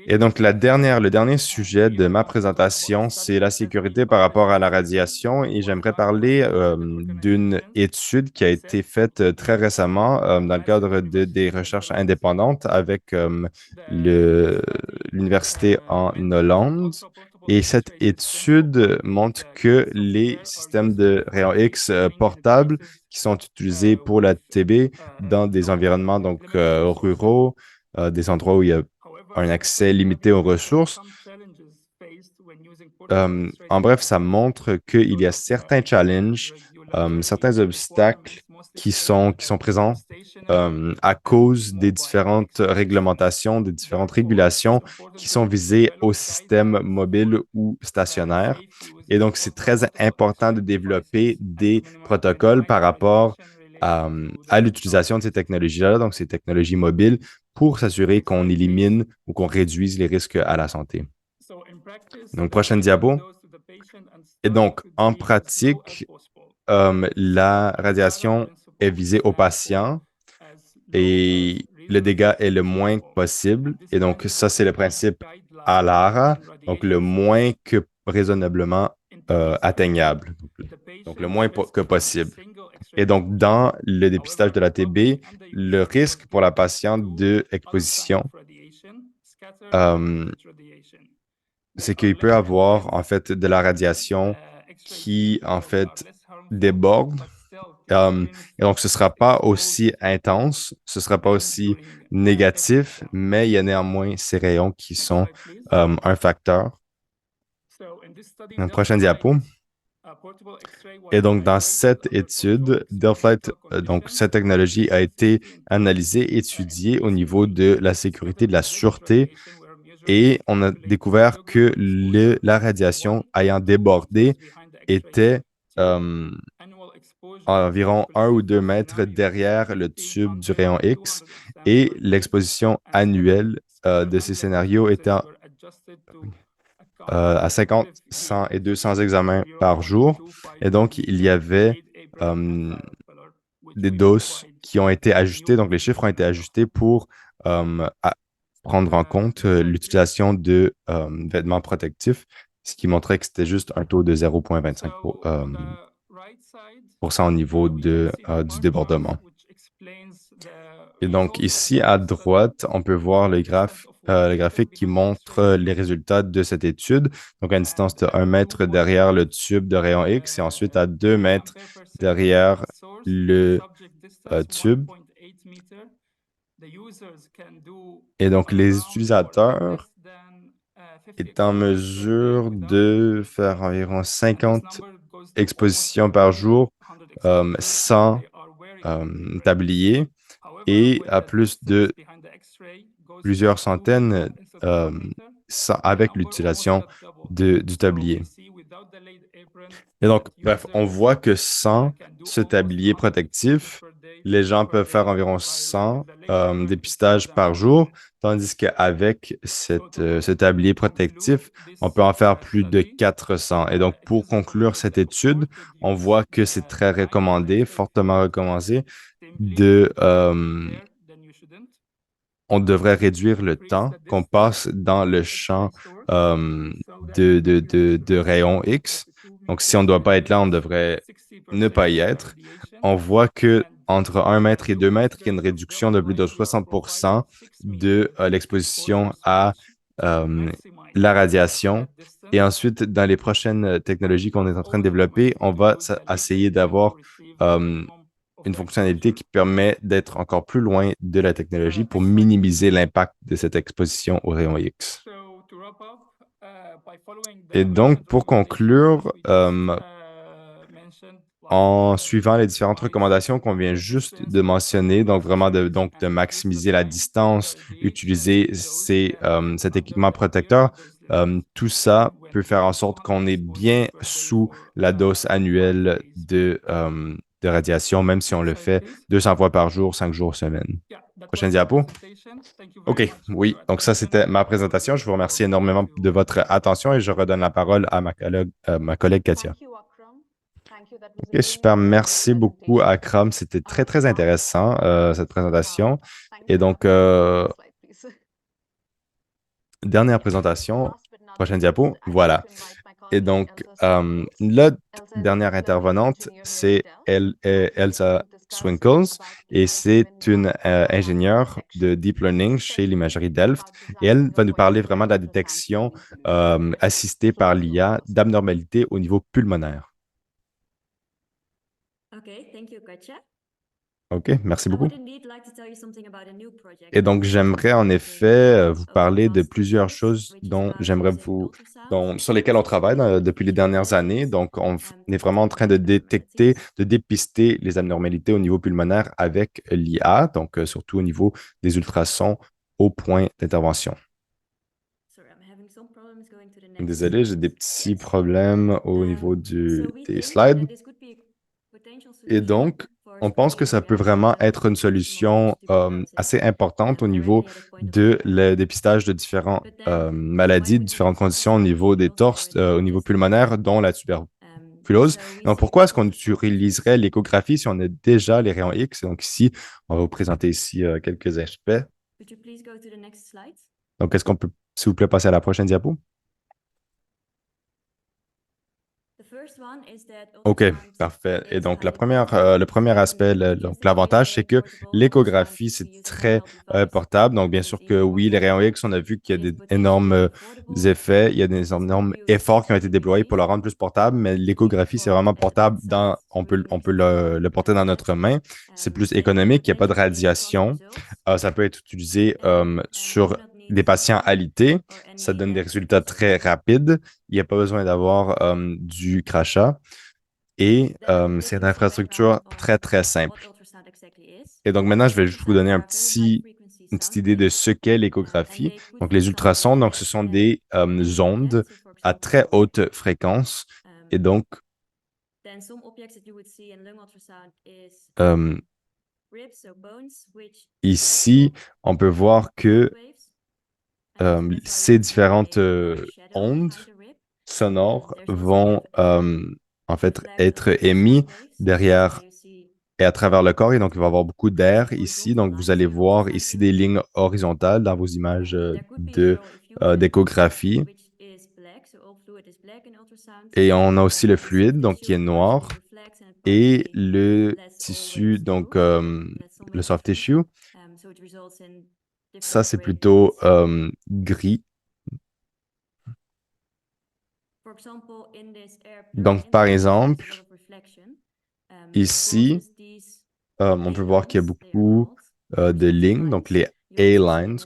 Et donc, le dernier sujet de ma présentation, c'est la sécurité par rapport à la radiation. Et j'aimerais parler d'une étude qui a été faite très récemment dans le cadre des recherches indépendantes avec l'université en Hollande. Et cette étude montre que les systèmes de rayons X portables qui sont utilisés pour la TB dans des environnements donc ruraux, des endroits où il y a un accès limité aux ressources. En bref, ça montre qu'il y a certains challenges, certains obstacles qui sont présents à cause des différentes réglementations, des différentes régulations qui sont visées au système mobile ou stationnaire. Et donc, c'est très important de développer des protocoles par rapport à l'utilisation de ces technologies-là, donc ces technologies mobiles, pour s'assurer qu'on élimine ou qu'on réduise les risques à la santé. Donc, prochaine diapo. Et donc, en pratique, la radiation est visée aux patients et le dégât est le moins possible. Et donc, ça, c'est le principe ALARA, donc le moins que raisonnablement atteignable, donc le moins que possible. Et donc, dans le dépistage de la TB, le risque pour la patiente d'exposition, c'est qu'il peut avoir, en fait, de la radiation qui, en fait, déborde. Et donc, ce ne sera pas aussi intense, ce ne sera pas aussi négatif, mais il y a néanmoins ces rayons qui sont un facteur. Prochaine diapo. Et donc, dans cette étude, Delphlite, donc cette technologie a été analysée, étudiée au niveau de la sécurité, de la sûreté, et on a découvert que la radiation ayant débordé était environ 1 ou 2 mètres derrière le tube du rayon X, et l'exposition annuelle de ces scénarios était à 50, 100 et 200 examens par jour. Et donc, il y avait des doses qui ont été ajustées. Donc, les chiffres ont été ajustés pour prendre en compte l'utilisation de vêtements protectifs, ce qui montrait que c'était juste un taux de 0,25% au niveau du débordement. Et donc, ici, à droite, on peut voir le graphique qui montre les résultats de cette étude. Donc, à une distance de 1 mètre derrière le tube de rayon X et ensuite à 2 mètres derrière le tube. Et donc, les utilisateurs est en mesure de faire environ 50 expositions par jour sans tablier et à plus de plusieurs centaines avec l'utilisation du tablier. Et donc, bref, on voit que sans ce tablier protectif, les gens peuvent faire environ 100 dépistages par jour, tandis qu'avec ce tablier protectif, on peut en faire plus de 400. Et donc, pour conclure cette étude, on voit que c'est très recommandé, fortement recommandé, on devrait réduire le temps qu'on passe dans le champ de rayons X. Donc, si on ne doit pas être là, on devrait ne pas y être. On voit que entre 1 mètre et 2 mètres, il y a une réduction de plus de 60% de l'exposition à la radiation. Et ensuite, dans les prochaines technologies qu'on est en train de développer, on va essayer d'avoir une fonctionnalité qui permet d'être encore plus loin de la technologie pour minimiser l'impact de cette exposition aux rayons X. Et donc, pour conclure, en suivant les différentes recommandations qu'on vient juste de mentionner, donc vraiment de maximiser la distance, utiliser cet équipement protecteur, tout ça peut faire en sorte qu'on est bien sous la dose annuelle de radiation, même si on le fait 200 fois par jour, 5 jours semaine. Prochaine diapo. OK, oui. Donc ça, c'était ma présentation. Je vous remercie énormément de votre attention et je redonne la parole à ma collègue Katia. OK, super. Merci beaucoup, Akram. C'était très, très intéressant, cette présentation. Et donc, dernière présentation. Prochaine diapo. Voilà. Et donc, la dernière intervenante, c'est Elsa Swinkles, et c'est une ingénieure de Deep Learning chez l'imagerie Delft. Et elle va nous parler vraiment de la détection assistée par l'IA d'abnormalités au niveau pulmonaire. OK, merci beaucoup. Et donc, j'aimerais en effet vous parler de plusieurs choses sur lesquelles on travaille depuis les dernières années. Donc, on est vraiment en train de détecter, de dépister les abnormalités au niveau pulmonaire avec l'IA, donc surtout au niveau des ultrasons au point d'intervention. Désolé, j'ai des petits problèmes au niveau des slides. Et donc, on pense que ça peut vraiment être une solution assez importante au niveau de le dépistage de différentes maladies, de différentes conditions au niveau des torses, au niveau pulmonaire, dont la tuberculose. Donc, pourquoi est-ce qu'on utiliserait l'échographie si on a déjà les rayons X? Donc, ici, on va vous présenter ici quelques aspects. Donc, est-ce qu'on peut, s'il vous plaît, passer à la prochaine diapo? OK, parfait. Et donc, le premier aspect, donc l'avantage, c'est que l'échographie, c'est très portable. Donc, bien sûr que oui, les rayons X, on a vu qu'il y a d'énormes effets, il y a des énormes efforts qui ont été déployés pour le rendre plus portable, mais l'échographie, c'est vraiment portable. On peut le porter dans notre main. C'est plus économique, il n'y a pas de radiation. Ça peut être utilisé sur des patients alités. Ça donne des résultats très rapides. Il n'y a pas besoin d'avoir du crachat. Et c'est une infrastructure très, très simple. Et donc maintenant, je vais juste vous donner une petite idée de ce qu'est l'échographie. Donc les ultrasons, donc ce sont des ondes à très haute fréquence. Et donc, ici, on peut voir que ces différentes ondes sonores vont en fait être émis derrière et à travers le corps. Et donc, il va y avoir beaucoup d'air ici. Donc, vous allez voir ici des lignes horizontales dans vos images d'échographie. Et on a aussi le fluide, donc qui est noir, et le tissu, donc le soft tissue. Ça, c'est plutôt gris. Donc, par exemple, ici, on peut voir qu'il y a beaucoup de lignes, donc les A-lines,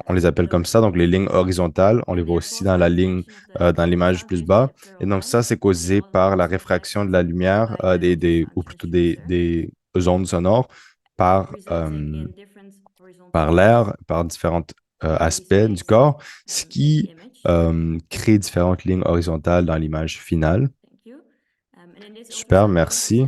on les appelle comme ça, donc les lignes horizontales, on les voit aussi dans la ligne, dans l'image plus bas. Et donc ça, c'est causé par la réfraction de la lumière, ou plutôt des ondes sonores par l'air, par différents aspects du corps, ce qui crée différentes lignes horizontales dans l'image finale. Super, merci.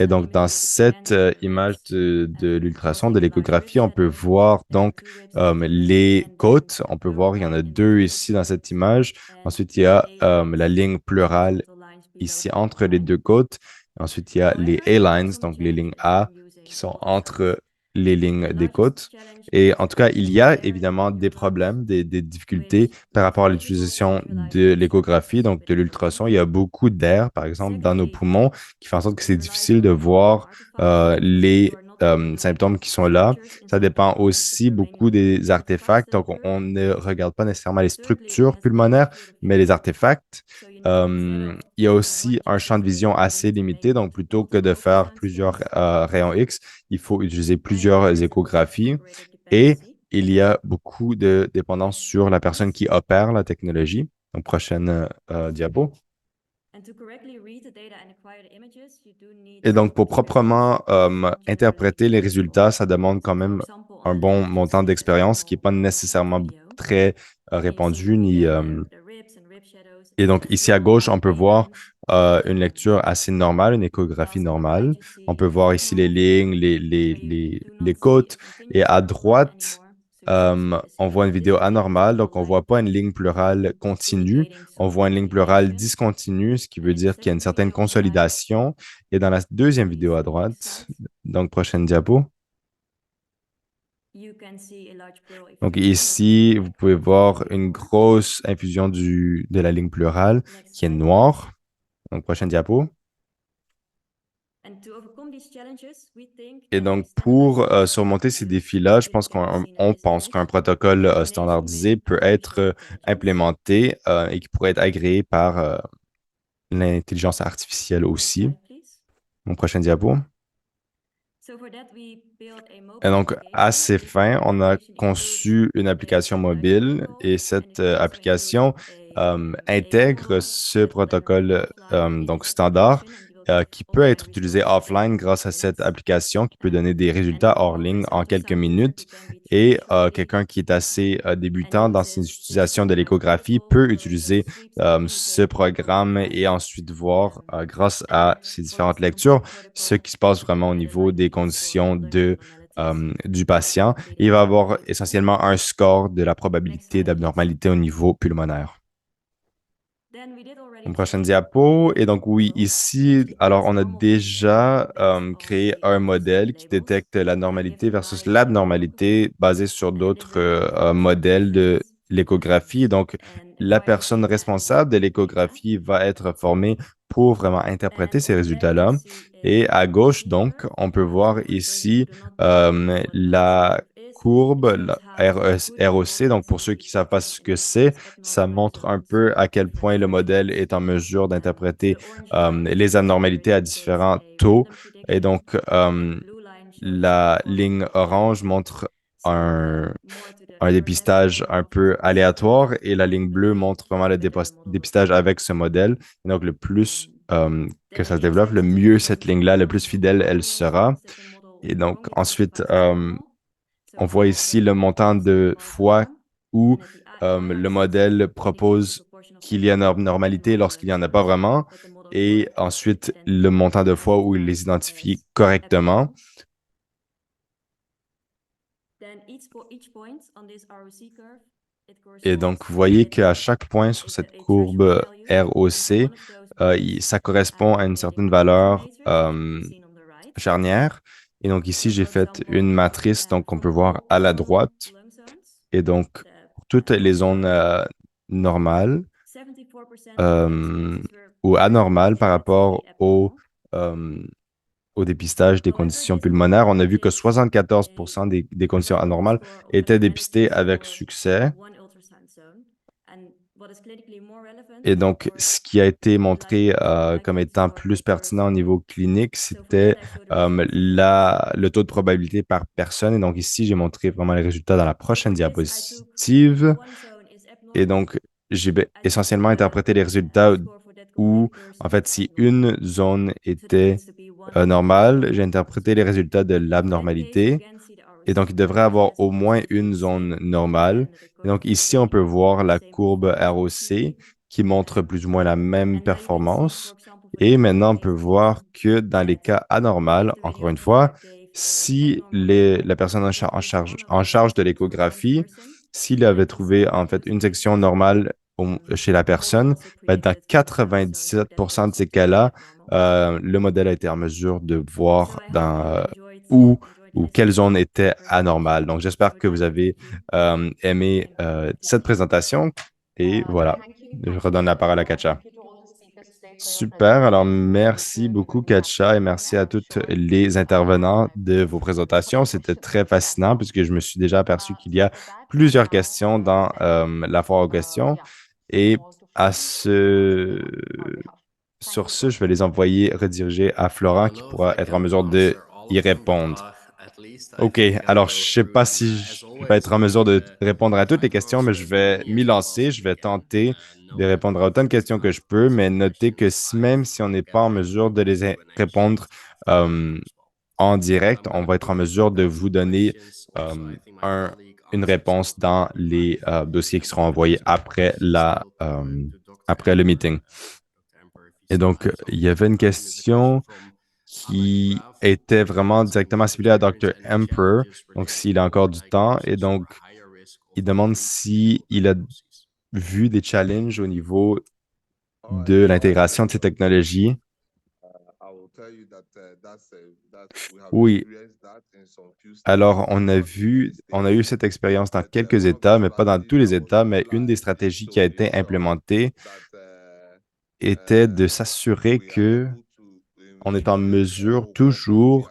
Et donc, dans cette image de l'ultrason, de l'échographie, on peut voir donc les côtes. On peut voir, il y en a deux ici dans cette image. Ensuite, il y a la ligne pleurale ici entre les deux côtes. Ensuite, il y a les A-lines, donc les lignes A qui sont entre les lignes des côtes. Et en tout cas, il y a évidemment des problèmes, des difficultés par rapport à l'utilisation de l'échographie, donc de l'ultrason. Il y a beaucoup d'air, par exemple, dans nos poumons, qui fait en sorte que c'est difficile de voir les symptômes qui sont là. Ça dépend aussi beaucoup des artefacts. Donc, on ne regarde pas nécessairement les structures pulmonaires, mais les artefacts. Il y a aussi un champ de vision assez limité. Donc, plutôt que de faire plusieurs rayons X, il faut utiliser plusieurs échographies. Et il y a beaucoup de dépendance sur la personne qui opère la technologie. Donc, prochaine diapo. Et donc, pour proprement interpréter les résultats, ça demande quand même un bon montant d'expérience qui n'est pas nécessairement très répondu ni. Et donc ici à gauche, on peut voir une lecture assez normale, une échographie normale. On peut voir ici les lignes, les côtes. Et à droite, on voit une vidéo anormale, donc on voit pas une ligne pleurale continue, on voit une ligne pleurale discontinue, ce qui veut dire qu'il y a une certaine consolidation. Et dans la deuxième vidéo à droite, donc prochaine diapo. Donc ici, vous pouvez voir une grosse infusion de la ligne pleurale qui est noire. Donc prochaine diapo. Et donc, pour surmonter ces défis-là, je pense qu'on pense qu'un protocole standardisé peut être implémenté et qui pourrait être agréé par l'intelligence artificielle aussi. Mon prochain diapo. Et donc, à ces fins, on a conçu une application mobile et cette application intègre ce protocole donc standard qui peut être utilisé offline grâce à cette application qui peut donner des résultats hors ligne en quelques minutes. Et quelqu'un qui est assez débutant dans ses utilisations de l'échographie peut utiliser ce programme et ensuite voir, grâce à ces différentes lectures, ce qui se passe vraiment au niveau des conditions du patient. Il va avoir essentiellement un score de la probabilité d'abnormalité au niveau pulmonaire. Une prochaine diapo. Et donc, oui, ici, alors, on a déjà créé un modèle qui détecte la normalité versus l'abnormalité basé sur d'autres modèles de l'échographie. Donc, la personne responsable de l'échographie va être formée pour vraiment interpréter ces résultats-là. Et à gauche, donc, on peut voir ici la courbe, la ROC. Donc, pour ceux qui ne savent pas ce que c'est, ça montre un peu à quel point le modèle est en mesure d'interpréter les anormalités à différents taux. Et donc, la ligne orange montre un dépistage un peu aléatoire et la ligne bleue montre vraiment le dépistage avec ce modèle. Et donc, le plus que ça se développe, le mieux cette ligne-là, le plus fidèle elle sera. Et donc, ensuite, on voit ici le montant de fois où le modèle propose qu'il y a une normalité lorsqu'il n'y en a pas vraiment, et ensuite le montant de fois où il les identifie correctement. Et donc, vous voyez qu'à chaque point sur cette courbe ROC, ça correspond à une certaine valeur charnière. Et donc ici, j'ai fait une matrice, donc on peut voir à la droite. Et donc, pour toutes les zones normales ou anormales par rapport au dépistage des conditions pulmonaires, on a vu que 74% des conditions anormales étaient dépistées avec succès. Et donc, ce qui a été montré comme étant plus pertinent au niveau clinique, c'était le taux de probabilité par personne. Et donc, ici, j'ai montré vraiment les résultats dans la prochaine diapositive. Et donc, j'ai essentiellement interprété les résultats où, en fait, si une zone était normale, j'ai interprété les résultats de l'abnormalité. Et donc, il devrait avoir au moins une zone normale. Et donc, ici, on peut voir la courbe ROC qui montre plus ou moins la même performance. Et maintenant, on peut voir que dans les cas anormaux, encore une fois, si la personne en charge de l'échographie, s'il avait trouvé en fait une section normale chez la personne, ben, dans 97% de ces cas-là, le modèle a été en mesure de voir où ou quelle zone était anormale. Donc, j'espère que vous avez aimé cette présentation. Et voilà, je redonne la parole à Katja. Super, alors merci beaucoup Katja et merci à toutes les intervenants de vos présentations. C'était très fascinant puisque je me suis déjà aperçu qu'il y a plusieurs questions dans la foire aux questions. Et à ce... sur ce, je vais les envoyer rediriger à Florent qui pourra être en mesure de y répondre. OK, alors je ne sais pas si je vais être en mesure de répondre à toutes les questions, mais je vais m'y lancer. Je vais tenter de répondre à autant de questions que je peux, mais notez que même si on n'est pas en mesure de les répondre euh, en direct, on va être en mesure de vous donner un une réponse dans les dossiers qui seront envoyés après après le meeting. Et donc, il y avait une question qui était vraiment directement ciblée à Dr. Emperor, donc s'il a encore du temps, et donc il demande s'il a vu des challenges au niveau de l'intégration de ces technologies. Oui. Alors, on a eu cette expérience dans quelques États, mais pas dans tous les États, mais une des stratégies qui a été implémentée était de s'assurer que on est en mesure toujours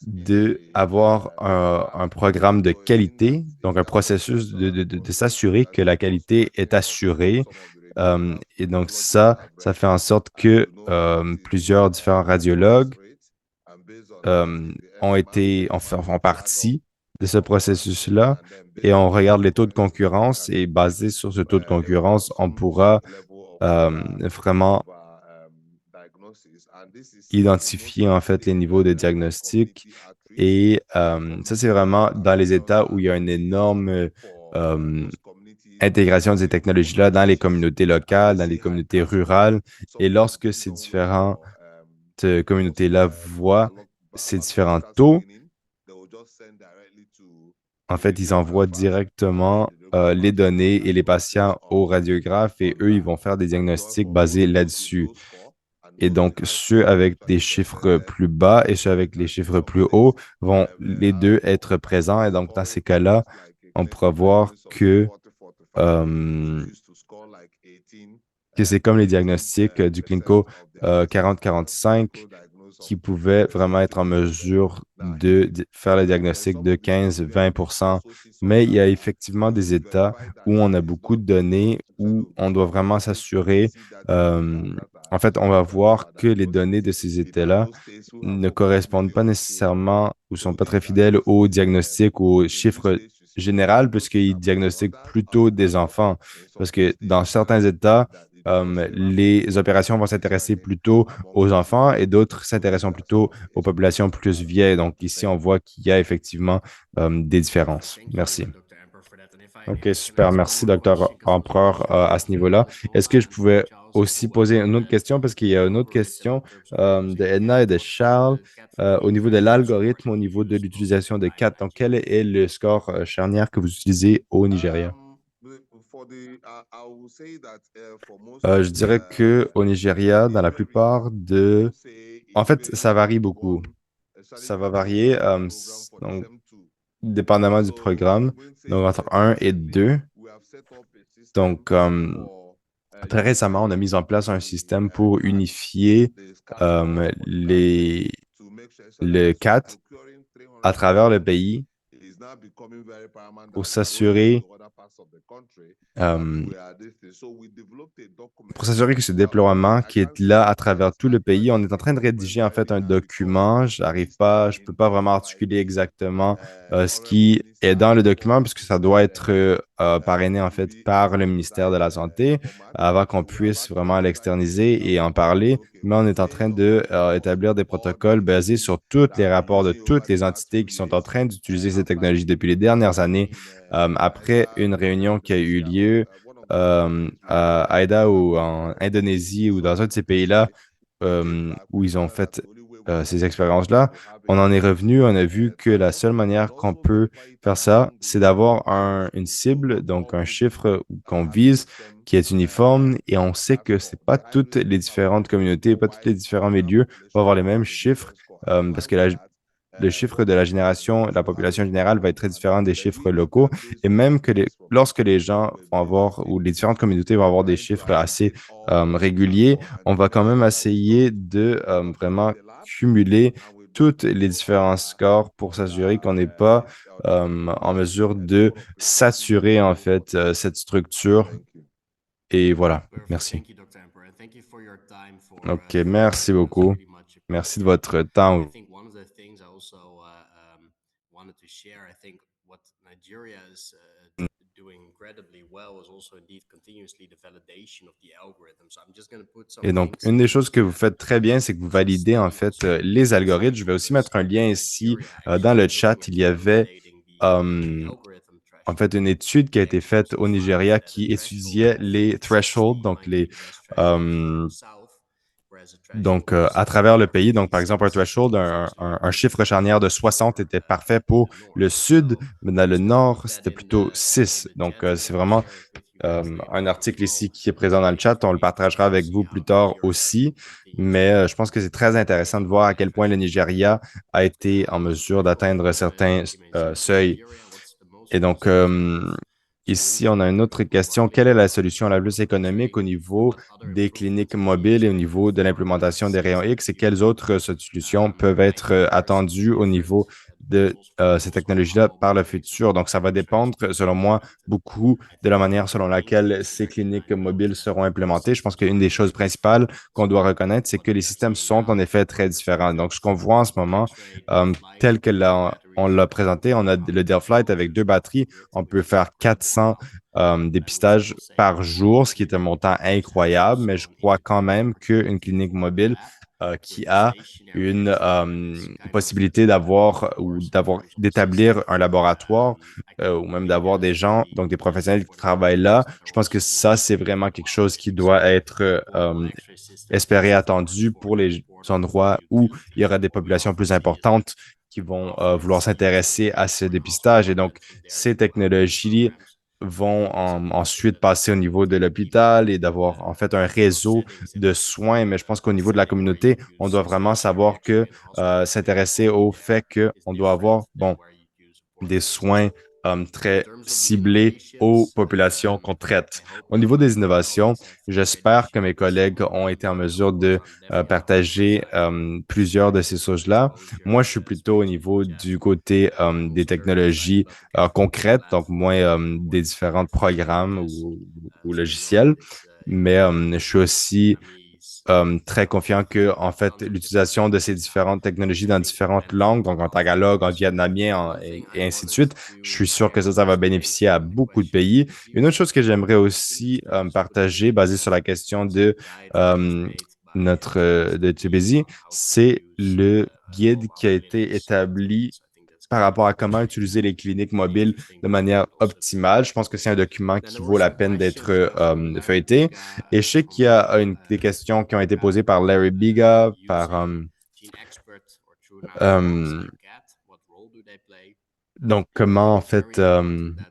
d'avoir un programme de qualité, donc un processus de s'assurer que la qualité est assurée. Et donc ça fait en sorte que plusieurs différents radiologues font partie de ce processus-là et on regarde les taux de concurrence et basé sur ce taux de concurrence, on pourra vraiment identifier en fait les niveaux de diagnostic et ça, c'est vraiment dans les États où il y a une énorme intégration de ces technologies-là dans les communautés locales, dans les communautés rurales. Et lorsque ces différentes communautés-là voient ces différents taux, en fait, ils envoient directement les données et les patients aux radiographes et eux, ils vont faire des diagnostics basés là-dessus. Et donc, ceux avec des chiffres plus bas et ceux avec les chiffres plus hauts vont les deux être présents. Et donc, dans ces cas-là, on pourra voir que c'est comme les diagnostics du Clinco 40-45 qui pouvaient vraiment être en mesure de faire le diagnostic de 15-20%. Mais il y a effectivement des États où on a beaucoup de données, où on doit vraiment s'assurer. En fait, on va voir que les données de ces États-là ne correspondent pas nécessairement ou sont pas très fidèles au diagnostic ou aux chiffres général, puisqu'ils diagnostiquent plutôt des enfants. Parce que dans certains États, les opérations vont s'intéresser plutôt aux enfants et d'autres s'intéressent plutôt aux populations plus vieilles. Donc ici, on voit qu'il y a effectivement des différences. Merci. OK, super. Merci, docteur Empereur, à ce niveau-là. Est-ce que je pouvais aussi poser une autre question parce qu'il y a une autre question de Edna et de Charles au niveau de l'algorithme, au niveau de l'utilisation de CAT. Donc, quel est le score charnière que vous utilisez au Nigeria? Je dirais que au Nigeria, dans la plupart de... En fait, ça varie beaucoup. Ça va varier, donc, dépendamment du programme, donc entre 1 et 2. Donc, très récemment, on a mis en place un système pour unifier le CAT à travers le pays pour s'assurer que ce déploiement qui est là à travers tout le pays, on est en train de rédiger en fait un document. Je peux pas vraiment articuler exactement ce qui est dans le document puisque ça doit être parrainé en fait par le ministère de la Santé avant qu'on puisse vraiment l'externiser et en parler. Mais on est en train de établir des protocoles basés sur tous les rapports de toutes les entités qui sont en train d'utiliser ces technologies depuis les dernières années. Après une réunion qui a eu lieu à Haïda ou en Indonésie ou dans un de ces pays-là où ils ont fait ces expériences-là, on en est revenu, on a vu que la seule manière qu'on peut faire ça, c'est d'avoir une cible, donc un chiffre qu'on vise qui est uniforme et on sait que c'est pas toutes les différentes communautés, pas tous les différents milieux vont avoir les mêmes chiffres parce que le chiffre de la génération, la population générale va être très différent des chiffres locaux. Et même que lorsque les gens vont avoir, ou les différentes communautés vont avoir des chiffres assez réguliers, on va quand même essayer de vraiment cumuler tous les différents scores pour s'assurer qu'on n'est pas en mesure de saturer en fait cette structure. Et voilà, merci. OK, merci beaucoup. Merci de votre temps. Et donc, une des choses que vous faites très bien, c'est que vous validez en fait les algorithmes. Je vais aussi mettre un lien ici dans le chat. Il y avait en fait une étude qui a été faite au Nigeria qui étudiait les thresholds, donc à travers le pays. Donc, par exemple, un threshold, un chiffre charnière de 60 était parfait pour le sud, mais dans le nord, c'était plutôt 6. Donc, c'est vraiment un article ici qui est présent dans le chat. On le partagera avec vous plus tard aussi. Mais je pense que c'est très intéressant de voir à quel point le Nigeria a été en mesure d'atteindre certains seuils. Et donc, ici, on a une autre question. Quelle est la solution la plus économique au niveau des cliniques mobiles et au niveau de l'implémentation des rayons X et quelles autres solutions peuvent être attendues au niveau de ces technologies-là par le futur? Donc, ça va dépendre, selon moi, beaucoup de la manière selon laquelle ces cliniques mobiles seront implémentées. Je pense qu'une des choses principales qu'on doit reconnaître, c'est que les systèmes sont en effet très différents. Donc, ce qu'on voit en ce moment, tel que on l'a présenté, on a le Dell Flight avec 2 batteries. On peut faire 400 dépistages par jour, ce qui est un montant incroyable, mais je crois quand même qu'une clinique mobile qui a une possibilité d'établir un laboratoire ou même d'avoir des gens, donc des professionnels qui travaillent là, je pense que ça, c'est vraiment quelque chose qui doit être espéré, attendu pour les endroits où il y aura des populations plus importantes qui vont vouloir s'intéresser à ce dépistage. Et donc, ces technologies vont ensuite passer au niveau de l'hôpital et d'avoir en fait un réseau de soins. Mais je pense qu'au niveau de la communauté, on doit vraiment savoir que s'intéresser au fait qu'on doit avoir, bon, des soins très ciblés aux populations qu'on traite. Au niveau des innovations, j'espère que mes collègues ont été en mesure de partager plusieurs de ces choses-là. Moi, je suis plutôt au niveau du côté des technologies concrètes, donc moins des différents programmes ou logiciels, mais je suis aussi très confiant que, en fait, l'utilisation de ces différentes technologies dans différentes langues, donc en tagalog, en vietnamien et ainsi de suite, je suis sûr que ça va bénéficier à beaucoup de pays. Une autre chose que j'aimerais aussi partager, basée sur la question de de Tibézi, c'est le guide qui a été établi par rapport à comment utiliser les cliniques mobiles de manière optimale. Je pense que c'est un document qui vaut la peine d'être feuilleté. Et je sais qu'il y a des questions qui ont été posées par Larry Biga, euh, donc comment en fait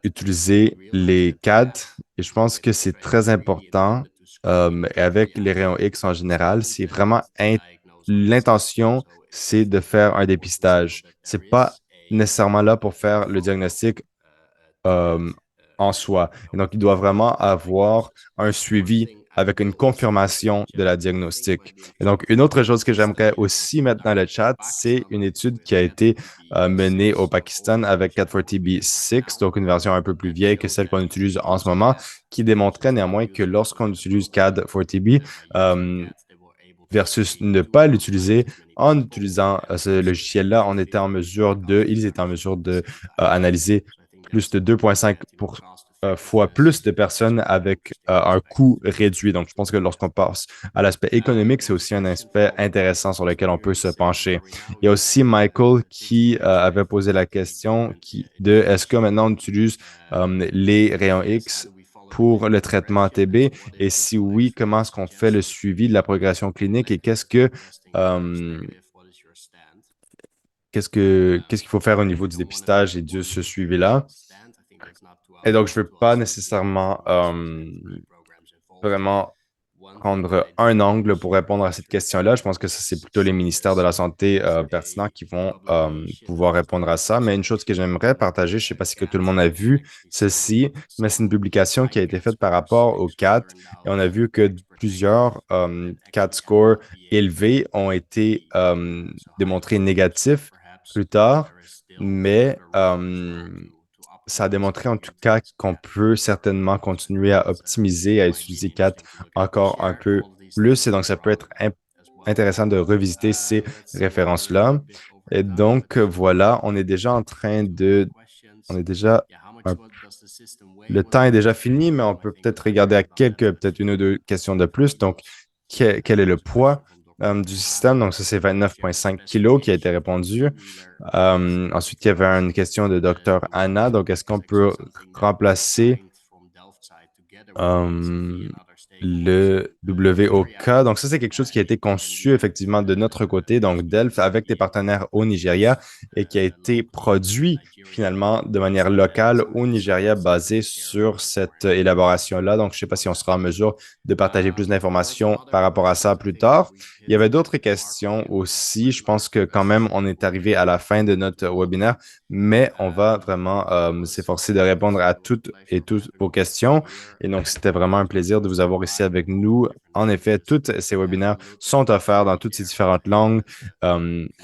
utiliser les CAD. Et je pense que c'est très important et avec les rayons X en général, c'est vraiment l'intention, c'est de faire un dépistage. C'est pas nécessairement là pour faire le diagnostic euh, en soi. Et donc, il doit vraiment avoir un suivi avec une confirmation de la diagnostic. Et donc, une autre chose que j'aimerais aussi mettre dans le chat, c'est une étude qui a été menée au Pakistan avec CAD4TB6, donc une version un peu plus vieille que celle qu'on utilise en ce moment, qui démontrait néanmoins que lorsqu'on utilise CAD4TB, versus ne pas l'utiliser, en utilisant ce logiciel-là, ils étaient en mesure de analyser plus de 2,5 fois plus de personnes avec un coût réduit. Donc, je pense que lorsqu'on passe à l'aspect économique, c'est aussi un aspect intéressant sur lequel on peut se pencher. Il y a aussi Michael qui avait posé la question de est-ce que maintenant on utilise les rayons X pour le traitement TB? Et si oui, comment est-ce qu'on fait le suivi de la progression clinique et qu'est-ce qu'il faut faire au niveau du dépistage et de ce suivi-là? Et donc, je ne veux pas nécessairement vraiment prendre un angle pour répondre à cette question-là. Je pense que ça, c'est plutôt les ministères de la Santé pertinents qui vont pouvoir répondre à ça. Mais une chose que j'aimerais partager, je ne sais pas si que tout le monde a vu ceci, mais c'est une publication qui a été faite par rapport au CAT. Et on a vu que plusieurs CAT scores élevés ont été démontrés négatifs plus tard, mais ça a démontré en tout cas qu'on peut certainement continuer à optimiser, à utiliser CAT encore un peu plus. Et donc, ça peut être intéressant de revisiter ces références-là. Et donc, voilà, on est déjà en train de... On est déjà... Le temps est déjà fini, mais on peut peut-être regarder à peut-être une ou deux questions de plus. Donc, quel est le poids du système. Donc, ça, c'est 29,5 kilos qui a été répondu. Ensuite, il y avait une question de Dr. Anna. Donc, est-ce qu'on peut remplacer le WOK? Donc, ça, c'est quelque chose qui a été conçu effectivement de notre côté, donc Delft, avec des partenaires au Nigeria et qui a été produit finalement de manière locale au Nigeria, basé sur cette élaboration-là. Donc, je ne sais pas si on sera en mesure de partager plus d'informations par rapport à ça plus tard. Il y avait d'autres questions aussi. Je pense que quand même, on est arrivé à la fin de notre webinaire, mais on va vraiment s'efforcer de répondre à toutes et toutes vos questions. Et donc, c'était vraiment un plaisir de vous avoir ici avec nous. En effet, tous ces webinaires sont offerts dans toutes ces différentes langues.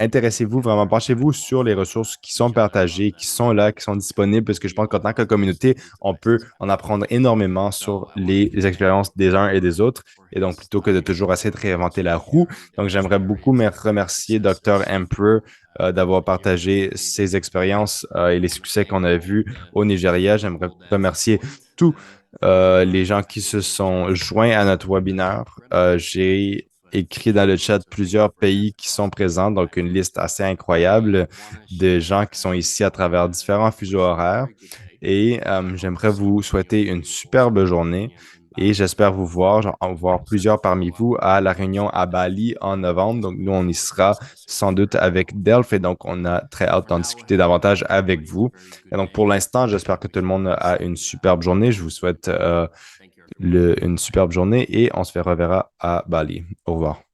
Intéressez-vous vraiment, penchez-vous sur les ressources qui sont partagées, qui sont là, qui sont disponibles, parce que je pense qu'en tant que communauté, on peut en apprendre énormément sur les expériences des uns et des autres. Et donc, plutôt que de toujours essayer de réinventer la roue. Donc, j'aimerais beaucoup remercier Dr. Emperor d'avoir partagé ses expériences et les succès qu'on a vus au Nigeria. J'aimerais remercier tous les gens qui se sont joints à notre webinaire. J'ai écrit dans le chat plusieurs pays qui sont présents, donc une liste assez incroyable de gens qui sont ici à travers différents fuseaux horaires. Et j'aimerais vous souhaiter une superbe journée et j'espère vous voir, voir plusieurs parmi vous à la réunion à Bali en novembre. Donc, nous, on y sera sans doute avec Delph et donc on a très hâte d'en discuter davantage avec vous. Et donc, pour l'instant, j'espère que tout le monde a une superbe journée. Je vous souhaite une superbe journée et on se reverra à Bali. Au revoir.